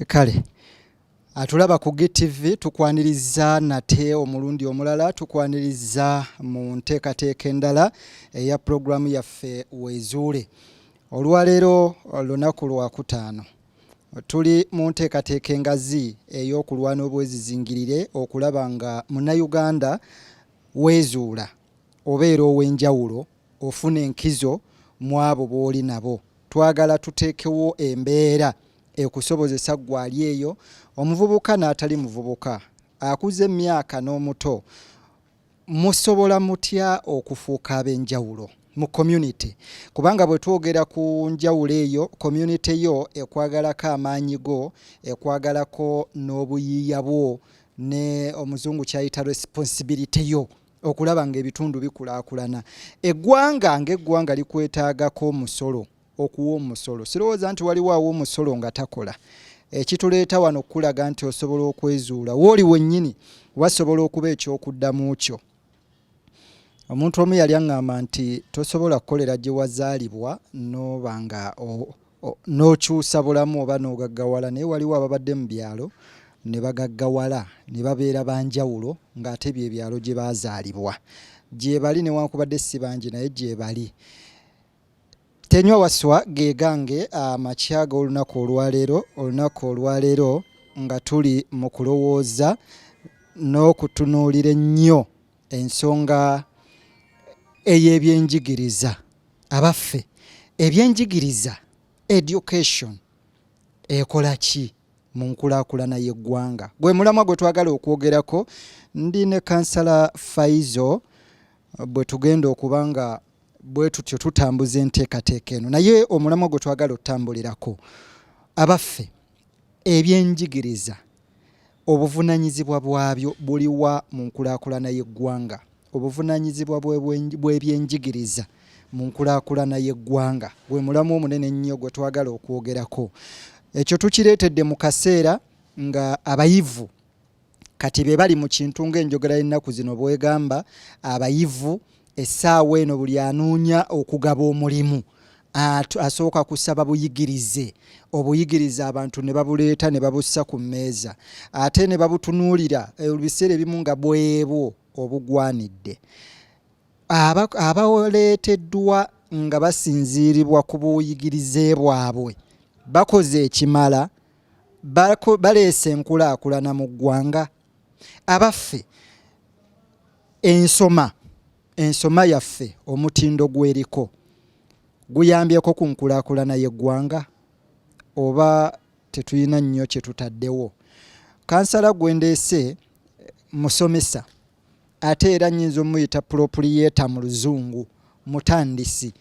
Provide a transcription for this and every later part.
kale atulaba ku GTV tukwaniriza nate omulundi omulala tukwaniriza mu nteekateeka endala eya programu yaffe Weezuule. Olwaleero lunaku lwa kutaano tuli mu nteekateeka engazi ey'okulwana obwezizingirire okulaba nga munnayuganda weezuula obeera ow'enjawulo ofuna enkizo mu abo b'oli nabo. Twagala tuteekewo embeera ekusobozesa gwali eyo omuvubuka n'atali muvubuka akuze emyaka n'omuto musobola mutya okufuuka ab'enjawulo mu community, kubanga bwe twogera ku njawulo eyo community yo ekwagalako amaanyi go, ekwagalako n'obuyiiya bwo ne omuzungu kyayita responsibility yo okulaba ng'ebitundu bikulaakulana. Eggwanga ng'eggwanga likwetaagako omusolo, okuwa omusolo. Sirowooza nti waliwo awo omusolo nga takola. Ekituleeta wano okulaga nti osobola okwezuula wooli wennyini wasobola okuba ekyokuddamu kyo. Omuntu omu yali aŋŋamba nti tosobola kukolera gye wazaalibwa n'oba nga n'okyusa bulamu oba n'ogaggawala, naye waliwo ababadde mu byalo ne bagaggawala ne babeera banjawulo ng'ate bye byalo gye baazaalibwa. Gye bali newankubadde si bangi naye gye bali. Tenywa waswa geegange amakya g'olunaku olwaleero nga tuli mu kulowooza n'okutunuulira ennyo ensonga ey'ebyenjigiriza. Abaffe ebyenjigiriza education ekola ki mu nkulaakulana y'eggwanga? Gwe mulamwa gwe twagala okwogerako. Ndi ne Kansala Faizo bwe tugenda okuba nga bwe tutyo tutambuza enteekateeka eno, naye omulamwa gwe twagala otambulirako. Abaffe ebyenjigiriza obuvunaanyizibwa bwabyo buliwa mu nkulaakulana y'eggwanga? Obuvunaanyizibwa bw'ebyenjigiriza mu nkulaakulana y'eggwanga gwe mulamwa omunene ennyo gwe twagala okwogerako. Ekyo tukireetedde mu kaseera nga abayivu kati be bali mu kintu ng'enjogera y'ennaku zino bwegamba, abayivu essaawa eno buli anoonya okugaba omulimu asooka kusaba buyigirize. Obuyigirize abantu ne babuleeta ne babussa ku mmeeza ate ne babutunuulira ebiseera ebimu nga bwebwo obugwanidde. Abaleeteddwa nga basinziiribwa ku buyigirize bwabwe bakoze ekimala, baleese enkulaakulana mu ggwanga. Abaffe ensoma yaffe omutindo gweriko guyambyeko ku nkulaakulana y'eggwanga oba tetulina nnyo kye tutaddewo? Kansala gwendeese musomesa ate era nnyinza omuyita proprietor mu luzungu, mutandisi.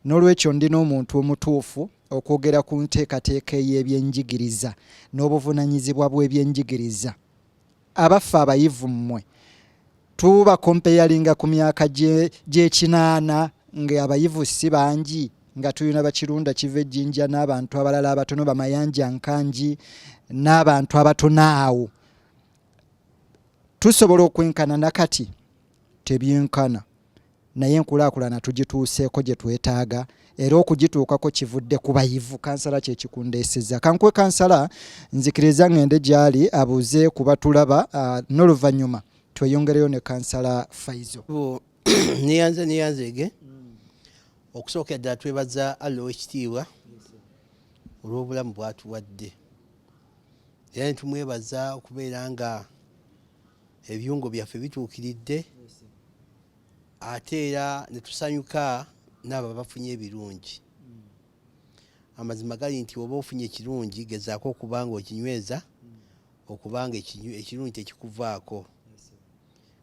N'olwekyo ndina omuntu omutuufu okwogera ku nteekateeka y'ebyenjigiriza n'obuvunaanyizibwa bw'ebyenjigiriza. Abaffe abayivu mmwe tuba kompeyalinga ku myaka gy'ekinaana ng'abayivu si bangi, nga tulina bakirunda kiva ejjinja n'abantu abalala abatono bamayanja nkanji n'abantu abatono awo. Tusobola okwenkana nakati? Tebyenkana, naye enkulaakulana tugituuseeko gye twetaaga era okugituukako kivudde ku bayivu. Kansala kye kikundeeseza. Kankwe Kansala nzikiriza ngende gy'ali abuuze kuba tulaba n'oluvannyuma tweyongereyo ne Kansala Faizo. Niyanze okusookera ddala twebaza Allah ow'ekitiibwa olw'obulamu bw'atuwadde, era ne tumwebaza okubeera nga ebiyungo byaffe bituukiridde, ate era ne tusanyuka n'abo bafunye ebirungi. Amazima gali nti oba ofunye ekirungi gezaako okuba nga okinyweza, okuba nga ekirungi tekikuvaako.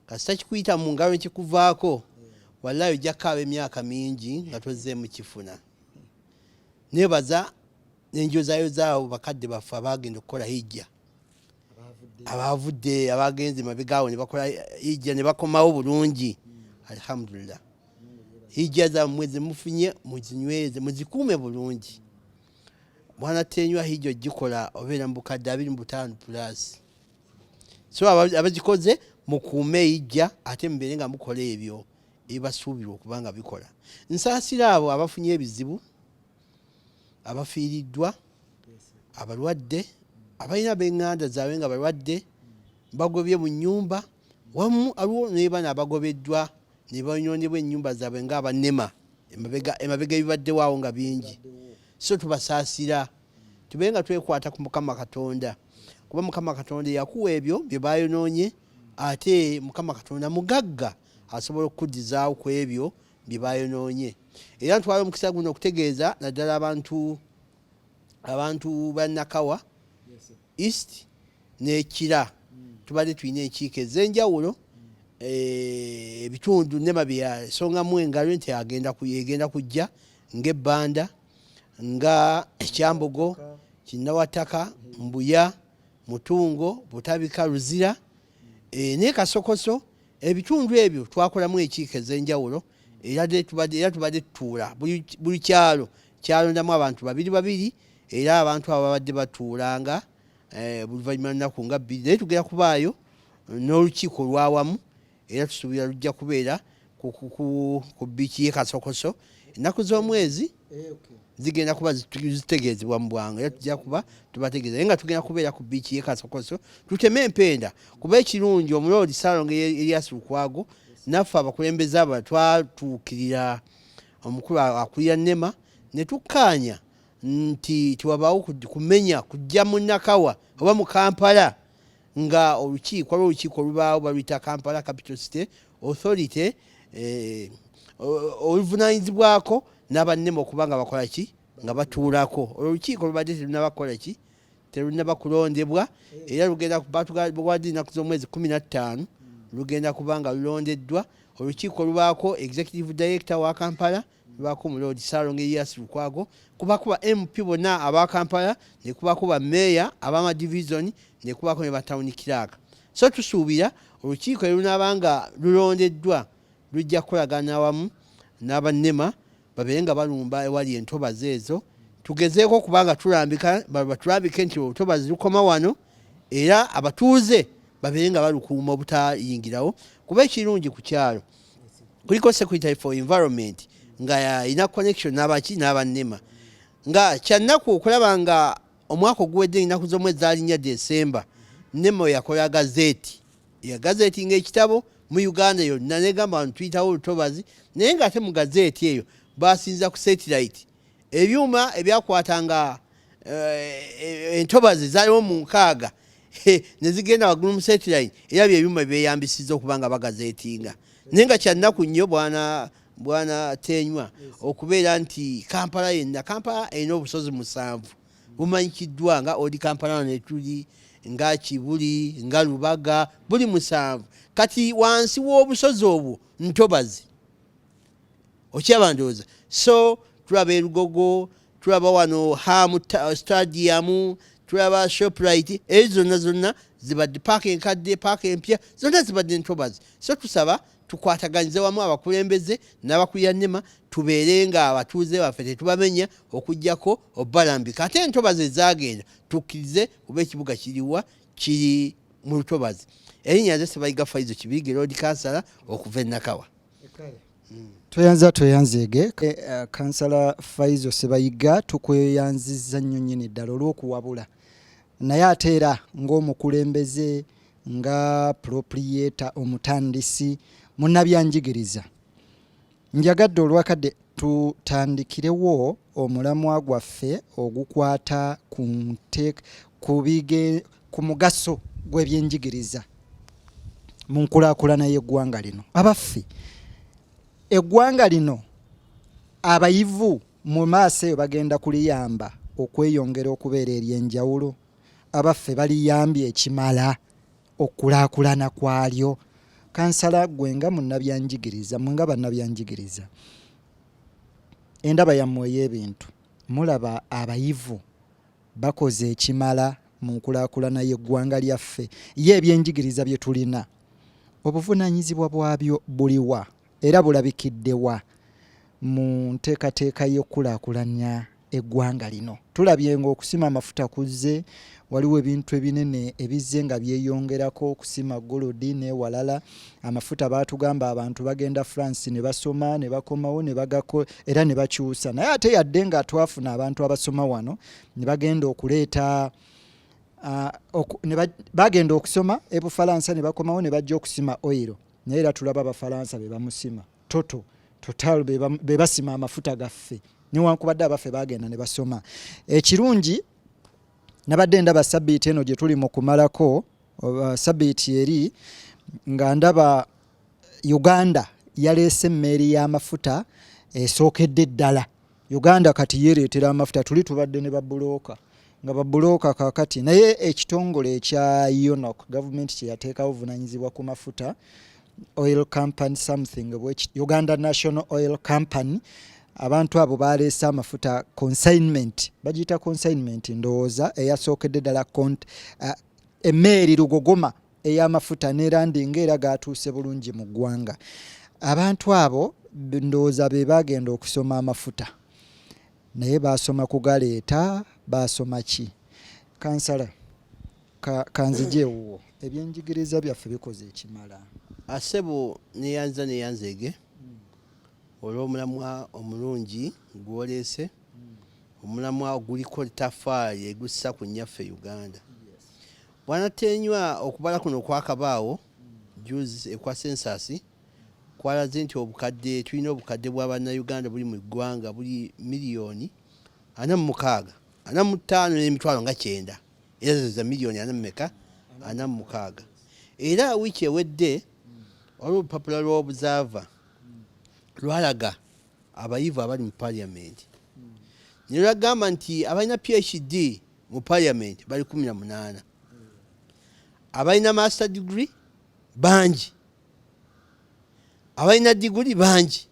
Kasita kikuyita mu ngalo nekikuvaako, wallahi ojja kukaaba emyaka mingi nga tozzeemu kifuna. Nebaza n'enjozaayozaabo bakadde baffe abagenda okukola hijja, abavudde abagenze mabegaawo ne bakola hijja ne bakomawo bulungi. Alhamdulillah. Hijja zammwe ze mufunye muzinyweze, muzikuume bulungi. Bwana tenywa hijja ogikola obeera mu bukadde 25 plus. So abagikoze mukuume hijja ate mubeere nga mukola ebyo ebibasuubirwa okuba nga bikola. Nsaasira abo abafunye ebizibu abafiiriddwa abalwadde abalina b'eŋŋanda zaabwe nga balwadde bagobye mu nnyumba wamu aliwo nebana abagobeddwa ne banyonebwa ennyumba zaabwe ng'abannema emabega ebibaddewo awo nga bingi. So tubasaasira tube nga twekwata ku Mukama Katonda kuba Mukama Katonda yakuwa ebyo bye bayonoonye ate Mukama Katonda mugagga asobola okuddizaawo ku ebyo bye bayonoonye. Era ntwala omukisa guno okutegeeza naddala abantu ba Nakawa East n'Ekira tubadde tulina enkiiko ez'enjawulo ebitundu Nema bye yasongamu engalo nti egenda kujja ng'Ebbanda nga Ekyambogo Kinnawataka Mbuya Mutungo Butabika Luzira ne Kasokoso. Ebitundu ebyo twakolamu enkiiko ez'enjawulo era tubadde tutuula buli kyalo kyalondamu abantu babiri era abantu abo babadde batuulanga buluvannyuma lunaku nga bbiri naye tugenda kubaayo n'olukiiko lwawamu era tusuubira lujja kubeera ku biiki y'e Kasokoso ennaku z'omwezi zigenda kuba zitegeezebwa mu bwangu era tujja kuba tubategeeza naye nga tugenda kubeera ku biiki y'e Kasokoso tuteme empenda kuba ekirungi omuloodi Ssaalongo Erias Lukwago naffe abakulembeze abo twatuukirira omukulu akulira Nema ne tukkaanya nti tiwabaawo kumenya kujja mu Nakawa oba mu Kampala nga olukiiko olubaawo baluyita Kampala Capital City Authority oluvunaanyizibwako n'abannema okuba nga bakola ki nga batuulako. Olukiiko lubadde terunabakola ki terunabakulondebwa era lugenda bwadde ennaku z'omwezi 15 lugenda kuba nga lulondeddwa. Olukiiko lubaako Executive Director wa Kampala lubaako Muloodi Ssaalongo Erias Lukwago kubaako ba MP bonna aba Kampala ne kubaako ba Meya ab'amadivision ne kubaako ne ba Town Clerk. So tusuubira olukiiko lunaaba nga lulondeddwa lujja kukolagana awamu n'abannema babeere nga balumba ewali entobazi ezo tugezeeko kubanga tulambike nti olutobazi lukoma wano era abatuuze babeere nga balukuuma obutayingirawo kuba ekirungi ku kyalo kuliko Secretary for Environment nga ina connection n'abannema nga kyannaku okulaba nga omwaka oguwedde ennaku z'omwezi zalinnya December Nema yakola gazeeti ng'ekitabo mu Uganda yonna negamba abantu tuyitawo olutobazi naye ng'ate mu gazeeti eyo basinza ku satellite ebyuma ebyakwatanga entobazi zaaliwo mu 6 ne zigenda waggulu mu satellite era by'ebyuma byeyambisiza okuba nga bagazeetinga naye nga kyannaku nnyo bwana Tenywa okubeera nti Kampala yenna Kampala erina obusozi 7 bumanyikiddwa nga Old Kampala ne tuli nga Kibuli nga Lubaga buli 7 kati wansi w'obusozi obwo ntobazi okyaba ndowooza. So tulaba Erugogo tulaba wano Hamu Stadium tulaba Shoprite ezo zonna zibadde paaka enkadde paaka empya zonna zibadde ntobazi. So tusaba tukwataganyize wamu abakulembeze n'abakulira Nema tubeere nga abatuuze baffe tetubamenya okujjako obbalambika ate entobazi ezagenda tukkirize oba ekibuga kiri mu lutobazi. Erinnya nze Ssebayiga Faizo Kibirige Road Councillor okuva e Nakawa. Tweyanzege Councillor Faizo Ssebayiga tukweyanziza nnyo nnyini ddala olw'okuwabula naye ate era ng'omukulembeze nga proprietor omutandisi munnabyanjigiriza njagadde olwakadde tutandikirewo omulamwa gwaffe ogukwata ku mugaso gw'ebyenjigiriza mu nkulaakulana y'eggwanga lino. Abaffe eggwanga lino abayivu mu maaso eyo bagenda kuliyamba okweyongera okubeera ery'enjawulo. Abaffe baliyambye ekimala okulaakulana kwalyo. Kansala gwe nga munnabyanjigiriza mwe nga bannabyanjigiriza endaba yammwe ey'ebintu mulaba abayivu bakoze ekimala mu nkulaakulana y'eggwanga lyaffe ye ebyenjigiriza bye tulina obuvunaanyizibwa bwabyo buliwa era bulabikiddewa mu nteekateeka y'okulaakulanya eggwanga lino. Tulabye ng'okusima amafuta kuzze, waliwo ebintu ebinene ebizze nga byeyongerako, okusima golodi ne walala. Amafuta baatugamba abantu bagenda France ne basoma ne bakomawo ne bagako era ne bakyusa. Naye ate yadde nga twafuna abantu abasoma wano ne bagenda okuleeta bagenda okusoma e Bufalansa ne bakomawo ne bajja okusima oil. Naye era tulaba Abafalansa be bamusima total be basima amafuta gaffe newankubadde abaffe bagenda ne basoma. Ekirungi nabadde ndaba sabbiiti eno gye tuli mu kumalako sabbiiti eri nga ndaba Uganda yaleese emmeeri y'amafuta esookedde ddala. Uganda kati yeereetera amafuta, tuli tubadde ne babulooka nga babulooka kaakati, naye ekitongole ekya UNOC gavumenti kye yateekawo obuvunanyizibwa ku mafuta, oil company something, Uganda National Oil Company, abantu abo baleese amafuta consignment, bagiyita consignment ndowooza, eyasookedde ddala emmeeri lugogoma ey'amafuta ne landing era gatuuse bulungi mu ggwanga. Abantu abo ndowooza be bagenda okusoma amafuta, naye basoma kugaleeta, basoma ki? Kansala kanzijewo ebyenjigiriza byaffe bikoze ekimala. Asebo neyanzege olw'omulamwa omulungi gwoleese, omulamwa oguliko ttafaali egussa ku nnyaffe Uganda. Bwanatenywa okubala kuno kwakabaawo juzi ekwa sensasi kwalaze nti tulina obukadde bw'Abannayuganda buli mu ggwanga buli miliyoni 45,900,000 era za miliyoni 46. Era wiiki ewedde olupapula lw'obuzaava lwalaga abayivu abali mu parliament ne lwagamba nti abalina PhD mu parliament bali 18, abalina master degree bangi, abalina degree bangi,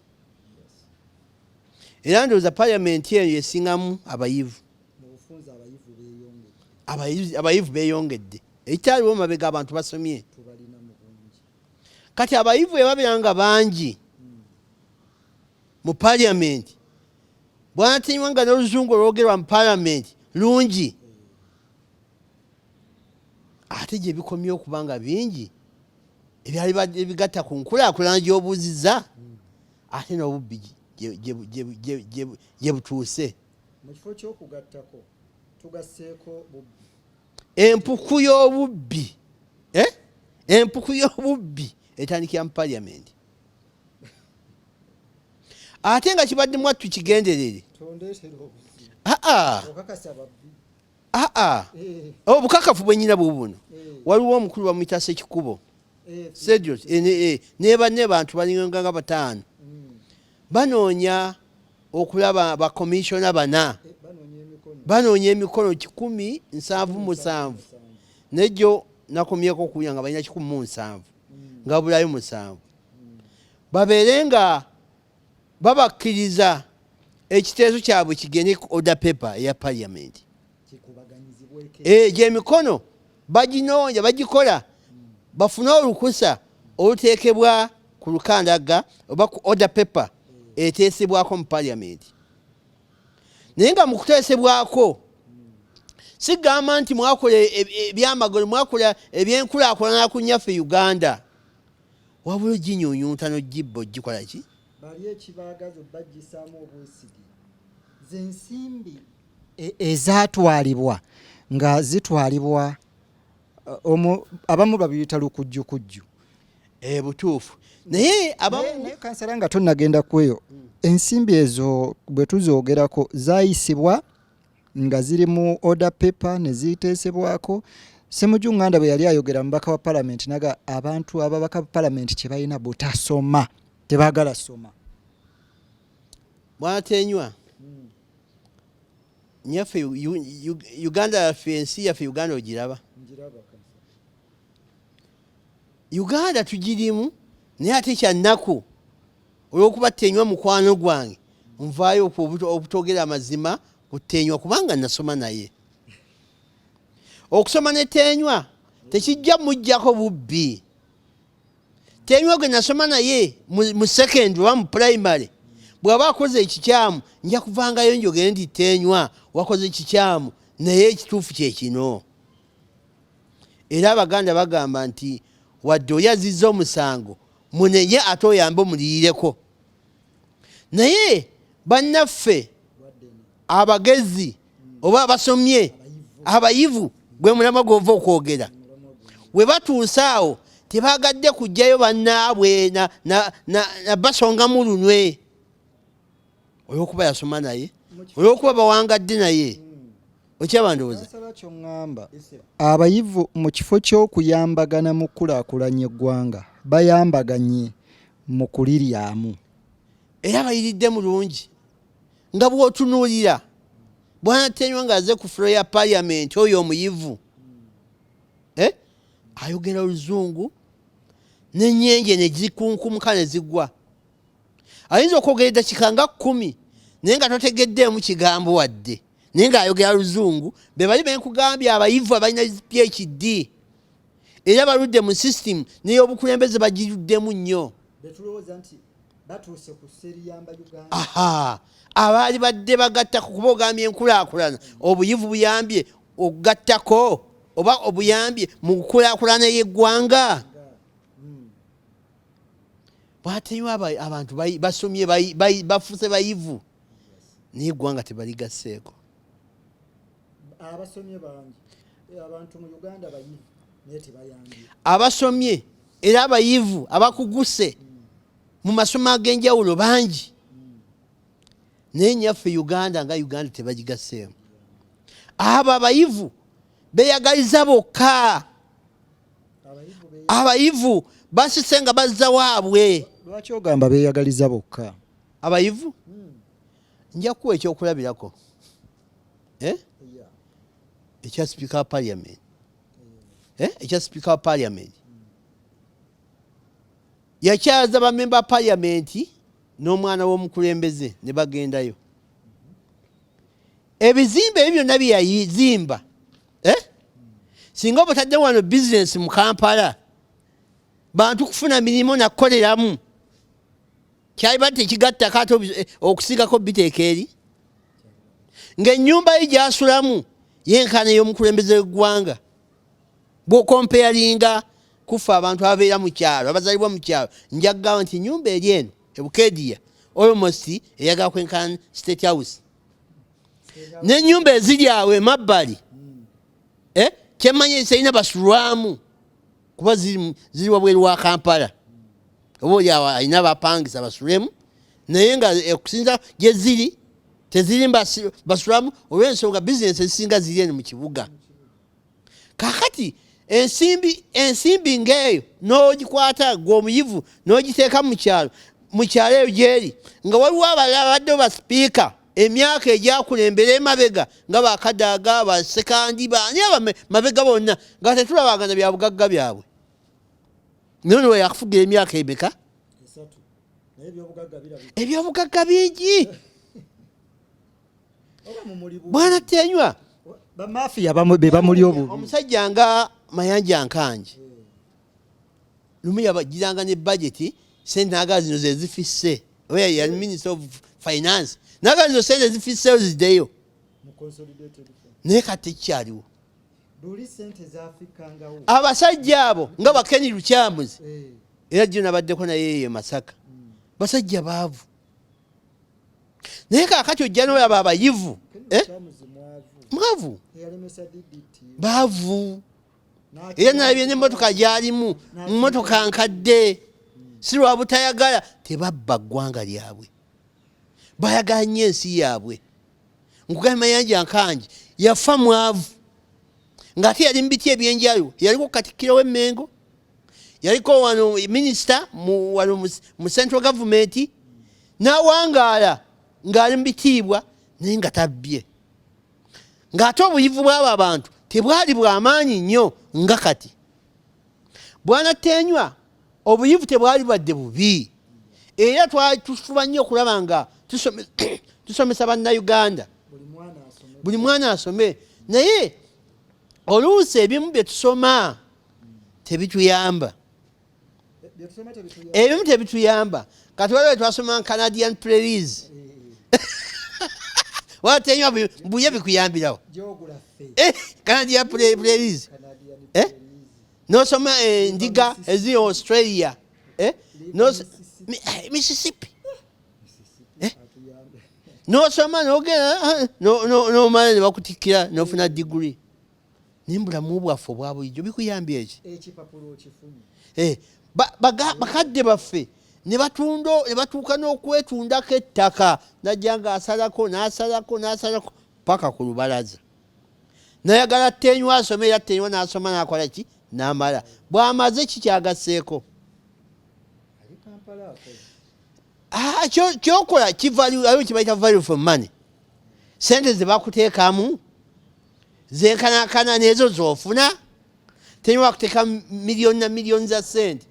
era ndowooza parliament eyo yesingamu abayivu. Abayivu beeyongedde, ekyaliwo mabega abantu basomye. Kati abayivu ebabeera nga bangi mu parliament, bwanatenywa nga n'oluzungu olwogerwa mu parliament lungi, ate gye bikomye okuba nga bingi ebyali bigatta ku nkulaakulana gy'obuuziza, ate n'obubbi gye butuuse. Mu kifo ky'okugattako tugasseeko bubbi, empuku y'obubbi empuku y'obubbi etandikira mu parliament. Ate nga kibadde mwattu kigenderere. Obukakafu bwennyina bubuno. Waliwo omukulu bamuyita Ssekikubo Cedros ne bantu balinganga 5 banoonya okulaba bakomishona 4 banoonya emikono 177 nejjo nakomyeko okuwulira nga balina 107 nga bulayo 7 babeere nga babakkiriza ekiteeso kyabwe kigende ku order paper eya parliament. Gy'emikono baginoonya bagikola bafune olukusa oluteekebwa ku lukandaga oba ku order paper eteesebwako mu parliament. Naye nga mu kuteesebwako sigamba nti mwakola ebyamagolo, mwakola ebyenkulaakulana ku nnyaffe Uganda, wabula ginyuunyunta n'ogibba gikola ki? Bali ekibaagazo baggisaamu obwesige. Zensimbi ezaatwalibwa nga zitwalibwa abamu babiyita lukujjukujju. Butuufu. Naye kansala nga tonnagenda kweyo, ensimbi ezo bwe tuzoogerako zaayisibwa nga ziri mu order paper ne ziteesebwako. Ssemujju Nganda bwe yali ayogera mubaka wa parliament naga abantu ababaka ba parliament kye balina butasoma, tebaagala soma. Bwanatenywa nyaffe Uganda yaffe, ensi yaffe Uganda ogiraba. Uganda tugirimu, naye ate kyannaku olw'okuba Tenywa mukwano gwange nvaayo obutogera amazima ku Tenywa kubanga nasoma naye. Okusoma ne Tenywa tekijja mujjako bubbi. Tenywa gwe nasoma naye mu secondary oba mu primary bw'aba akoze ekikyamu nja kuvangayo njogere nti tenywa wakoze ekikyamu naye ekituufu kye kino. Era Abaganda bagamba nti wadde oyazizza omusango munenye ate oyambe omulirireko. Naye bannaffe abagezi oba abasomye abayivu gwe mulama gwova okwogera we batuusa awo tebagadde kujjayo bannaabwe na basongamu lunwe olw'okuba yasoma naye olw'okuba bawangadde naye. Okyaba ndowooza abayivu mu kifo ky'okuyambagana mu kulaakulanya eggwanga bayambaganye mu kuliryamu era bayiridde mulungi nga bw'otunuulira Bwana Tenywa ng'aze ku floor ya parliament oyo omuyivu ayogera oluzungu n'ennyenje ne zikunkumuka ne zigwa. Ayinza okwogera eddakiika nga 10 naye nga totegeddeemu kigambo wadde naye ng'ayogera luzungu. Be bali benkugambye abayivu abalina PhD era baludde mu system n'ey'obukulembeze bagiruddemu nnyo. Abaali badde bagattako kuba ogambye enkulaakulana obuyivu buyambye okugattako oba obuyambye mu kukulaakulana y'eggwanga. Bwatenywa abantu basomye bafuse bayivu naye eggwanga tebaligasseeko. Abasomye bangi abantu mu Uganda bayivu naye tebayambye. Abasomye era abayivu abakuguse mu masomo ag'enjawulo bangi naye nyaffe Uganda nga Uganda tebagigasseemu. Abo abayivu beyagaliza bokka. Abayivu basise nga bazza waabwe. Lwaki ogamba beyagaliza bokka? Abayivu nja kuwa ekyokulabirako ekya Speaker wa Parliament ekya Speaker wa Parliament yakyaza bamemba wa Parliament n'omwana w'omukulembeze ne bagendayo. Ebizimbe ebyo byonna byeyazimba singa obutadde wano bizinesi mu Kampala bantu kufuna mirimu nakukoleramu kyali badde tekigattako ate okusigako biteeka eri ng'ennyumba ye gy'asulamu yenkana ey'omukulembeze w'eggwanga bw'okompeyalinga kufa abantu ababeera mu kyalo abazalibwa mu kyalo. Njagamba nti ennyumba eri eno ebukeediya almost eyagala kwenkana State House n'ennyumba eziri awo emabbali kyemmanyi zirina basulwamu kuba ziri wabweru wa Kampala oba oli awo alina bapangisa basulemu naye nga okusinza gye ziri teziri basulamu olw'ensonga bizinesi ezisinga ziri eno mu kibuga. Kaakati ensimbi ng'eyo n'ogikwata gw'omuyivu n'ogiteeka mu kyalo eyo gyeri nga waliwo abalala baddeho basipiika emyaka egyakulembera emabega nga bakadaaga basekandi bani mabega bonna nga tetulabagana bya bugagga byabwe. Naye we yakufugira emyaka emeka ebyobugagga bingi. Bwana Tenywa bamafiya be bamuli obubi. Omusajja nga Mayanja Nkanje lumu yabagiranga ne budget sente naga zino ze zifisse oya yali Minister of Finance naga zino sente zifisseyo ziddeyo naye kati kyaliwo abasajja abo nga Bakeni Lukyamuzi era jjo nabaddeko naye eyo Masaka basajja baavu naye kaakati ojja n'olaba abayivu mwavu baavu era nalabye n'emmotoka gy'alimu mmotoka nkadde si lwa butayagala tebabba ggwanga lyabwe bayagala nnyo ensi yaabwe. Nkugambye Mayanja Nkanje yafa mwavu ng'ate yali mu biti ebyenjalo yaliko Katikkiro w'Emmengo yaliko wano minisita wano mu central government n'awangaala ng'ali mu bitiibwa naye nga tabbye ng'ate obuyivu bw'abo abantu tebwali bw'amaanyi nnyo nga kati. Bwana Tenywa obuyivu tebwali badde bubi era tufuba nnyo okulaba nga tusomesa bannayuganda buli mwana asome naye oluusi ebimu bye tusoma tebituyamba ebimu tebituyamba kati waliwo twasoma Canadian Prairies watenywa mbuye bikuyambirawo Canadian Prairies nosoma ndiga eziri Australia Mississippi nosoma nogenda nomala ne bakutikira nofuna degree nimbulamu bwaffe obwa bulijjo bikuyambye eki bakadde baffe ne batuuka n'okwetundako ettaka najja nga asalako paka ku lubalaza nayagala Ttenywa asome era Ttenywa n'asoma n'akola ki n'amala bw'amaze kikyagaseeko kyokola kivalue kibaita value for money sente ze bakuteekamu zenkanakana nezo zofuna Ttenywa wakuteeka miliyoni za sente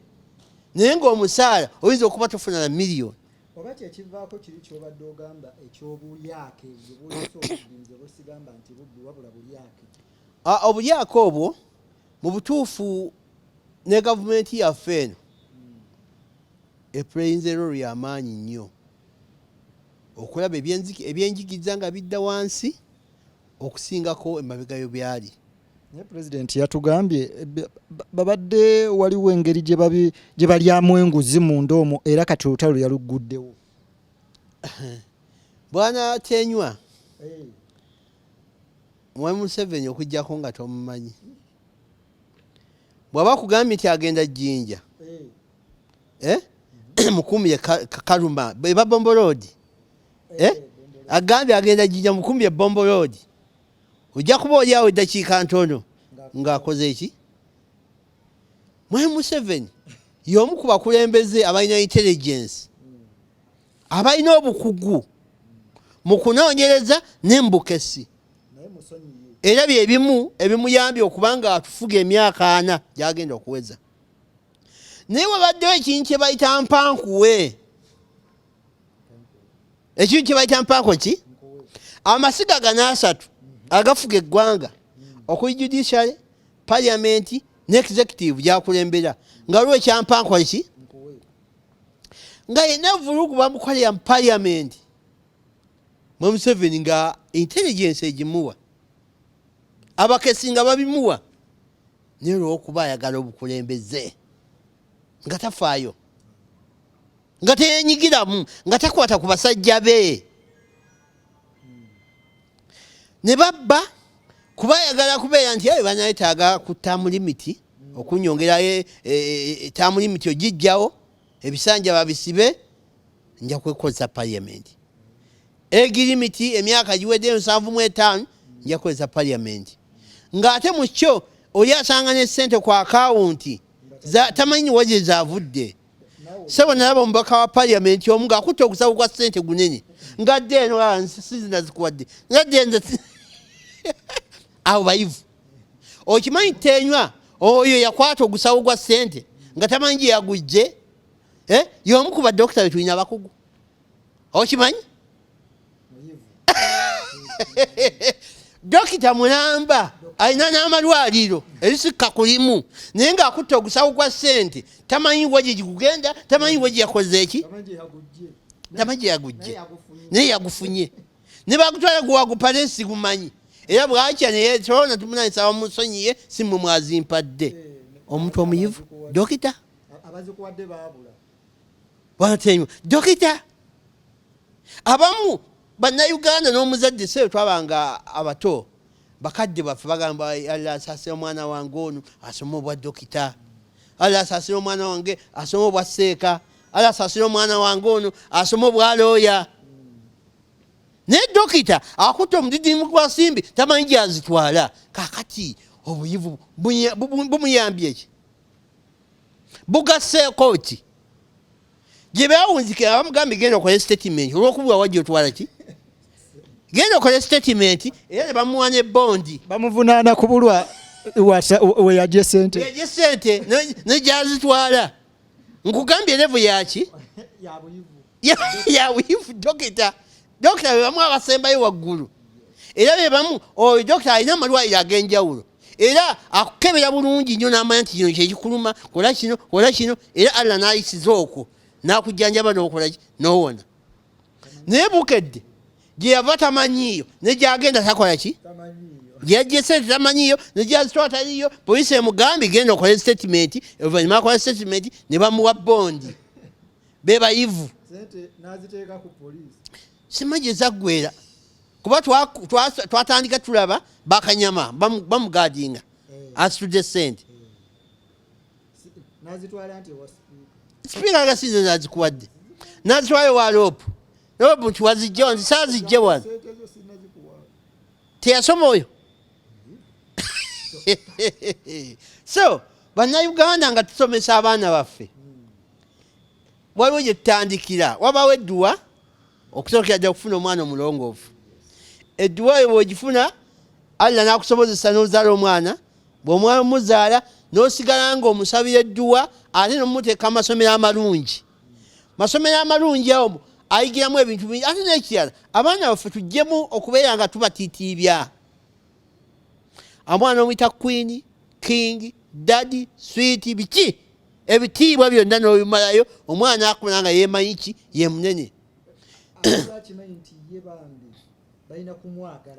naye ng'omusaala oyinza okuba tofuna na miliyoni oba kyekivaako kiri kyobadde ogamba ekyobulyake bwebulisoobudinze bwesigamba nti bubbi wabula bulyake obulyake obwo mu butuufu ne gavumenti yaffe eno epuleyinze rolo y'amaanyi nnyo okulaba ebyenjigiriza nga bidda wansi okusingako emabegayo byali naye pulezidenti yatugambye babadde waliwo engeri gye balyamu enguzi munda omwo era kati olutalo yalugguddewo bwana Ttenywa Mwami Museveni okujjako nga tomumanyi bw'aba kugambye nti agenda Jjinja mukumbye Kaluma eba Bombo Road agambye agenda Jjinja mukumbye Bombo Road ojja kuba oli awo eddakiika ntono ng'akoze eki Mwami Museveni y'omu ku bakulembeze abalina intelligence abalina obukugu mu kunoonyereza n'embukesi era byebimu ebimuyambye okuba nga atufuga emyaka 4 gy'agenda okuweza naye wabaddewo ekintu kye bayita mpankuwe ekintu kye bayita mpanko ki amasiga gano 3 agafuga eggwanga okuli judiciary parliament ne executive gyakulembera nga waliwo ekyampanko ki nga yenna vulugu bamukolera mu parliament Mwami Museveni nga intelligence egimuwa abakesi nga babimuwa naye olw'okuba ayagala obukulembeze nga tafaayo nga teyenyigiramu nga takwata ku basajja be ne babba kuba ayagala kubeera nti ayo banayetaaga ku term limit okunyongerayo term limit ogijjawo ebisanja babisibe nja kwekozesa parliament egirimiti emyaka giwedde 75 nja kukozesa parliament ng'ate mu kyo oli asanga ne ssente ku akawunti tamanyi waje zaavudde sebo nalaba omubaka wa parliament omu ng'akutte ogusawo gwa ssente gunene ngadde eno sizinazikuwadde ngadde nze awo bayivu okimanyi Ttenywa oyo yakwata ogusawo gwa ssente nga tamanyi gye yagujje y'omu ku badokita betulina abakugu okimanyi dokita mulamba alina n'amalwaliro erisikka kulimu naye ng'akutte ogusawo gwa ssente tamanyi wagye gikugenda tamanyi wagye yakoze eki tamanyi gye yagujje naye yagufunye ne bagutwala gwewagupalesi gumanyi era bwakya naye tolona tumunanyisa bamusonyiye si mwe mwazimpadde omuntu omuyivu dokita bwanatenywa dokita abamu bannayuganda n'omuzadde seyo twabanga abato bakadde baffe bagamba Allah asaasira omwana wange ono asoma obwa dokita Allah asaasira omwana wange asoma obwa seeka Allah asaasira omwana wange ono asoma obwa looya naye dokita akutte omudidimu gwa simbi tamanyi gyazitwala kakati obuyivu bumuyambye eki bugaseeko ki gye bawunzikira bamugambye genda okola statement olw'okubula wajja otwala ki genda okola statement era ne bamuwa ne bondi bamuvunaana kubulwa weyagye sente nejazitwala nkugambye levu yaki ya buyivu dokita be bamu abasembayo waggulu era be bamu oyo dokita alina amalwaliro ag'enjawulo era akukebera bulungi nnyo n'amanya nti kino kyekikuluma kola kino era Allah n'ayisiza okwo nakujjanjaba n'okolaki n'owona. Naye Bukedde gye yava tamanyiiyo ne gyagenda takola ki? Gyajja sente tamanyiiyo ne gyazitwala taliiyo. Poliisi emugambye genda okola statement, oluvannyuma akola statement ne bamuwa bondi. Be bayivu. Simanyi gye zaggwera kuba twatandika tulaba bakanyama bamugaadinga asitudde sente. Sipiika Kasinde nazikuwadde nazitwala wa loopu nti wazijja nti saazijje wano teyasoma oyo. So bannayuganda nga tusomesa abaana baffe waliwo gye tutandikira. Wabawo edduwa okusookera ddala okufuna omwana omulongoofu. Edduwa eyo bw'ogifuna Allah n'akusobozesa n'ozaala omwana. Bw'omwana omuzaala n'osigala ng'omusabira edduwa ate n'omuteeka amasomero amalungi. Masomero amalungi awo ayigiramu ebintu bingi. Ate n'ekirala abaana baffe tuggyemu okubeera nga tubatiitiibya. Omwana omuyita Queen, King, Daddy, Sweet biki ebitiibwa byonna n'obimalayo omwana akula nga yeemanyi ki ye munene.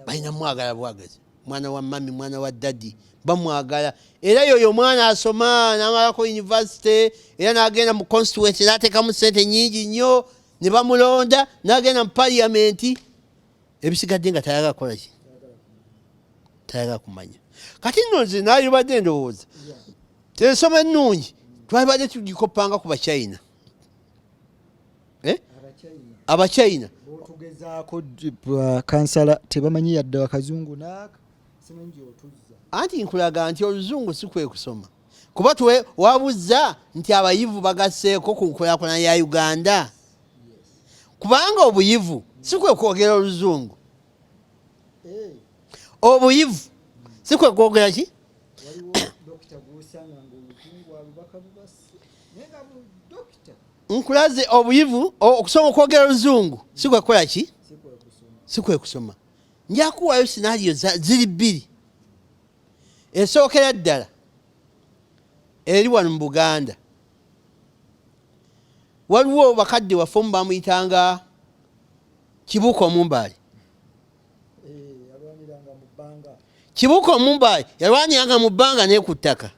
Balina mwagala bwagazi. Mwana wa mami, mwana wa daddy bamwagala. Era yoyo mwana asoma n'amalako university era n'agenda mu constituency n'ateekamu ssente nnyingi nnyo ne bamulonda n'agenda mu parliament. Ebisigadde nga tayagala kukola ki? Tayagala kumanya. Kati nno nze naalibadde ndowooza ensoma ennungi twalibadde tugikopanga ku Bachina. Abachina tugezaako kansala tebamanyi yadde wakazungu naaka simanyi gy'otuzza. Anti nkulaga nti oluzungu si kwe kusoma kuba wabuzza nti abayivu bagasseeko ku nkulaakulana ya Uganda. Kubanga obuyivu si kwe kwogera oluzungu. Obuyivu si kwe kwogera ki? Nkulaze obuyivu okusoma okwogera oluzungu si kwe kukola ki? Si kwe kusoma. Njakuwayo sinaaliyo ziri bbiri. Esookera ddala eri wano mu Buganda waliwo bakadde waffe omu bamuyitanga Kibuuka Omumbaali. Kibuuka Omumbaali yalwaniranga mu bbanga naye ku ttaka.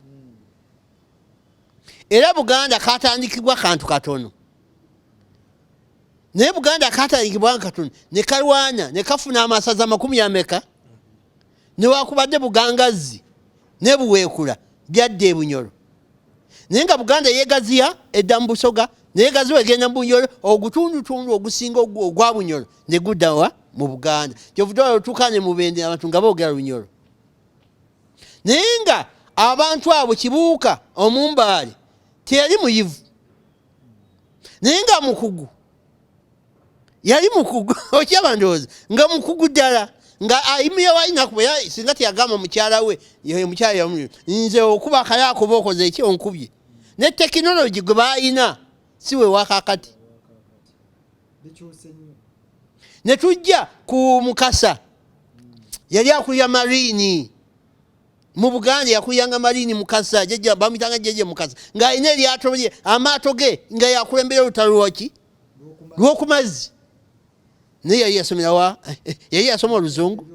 Era Buganda katandikibwa kantu katono. Naye Buganda katandikibwa katono ne kalwana ne kafuna amasaza 10 ne wakubadde Bugangazi ne Buweekula byadde e Bunyoro. Naye nga Buganda yeegaziya edda mu Busoga neyegaziwa egenda mu Bunyoro ogutundutundu ogusinga ogwa Bunyoro ne guddawa mu Buganda. Kyovuddwa otuukane mu Bende abantu nga boogera Lunyoro. Naye nga abantu abo Kibuuka Omumbaali teyali muyivu naye nga mukugu. Yali mukugu okyaba ndowooza nga mukugu ddala nga ayimira walina kuba singa teyagamba mukyala we ye mukyala yamuli nze okuba akayako bookoze eki onkubye. Ne tekinologi gwe baalina si we wakakati. Ne tujja ku Mukasa yali akulira Marini mu Buganda yakuyanga Marini Mukasa jjajja bamuyitanga jjajja Mukasa ng'alina eryato lye amaato ge nga yakulembera olutalo lwaki lw'okumazzi. Naye yali yasomera wa yali yasoma Oluzungu.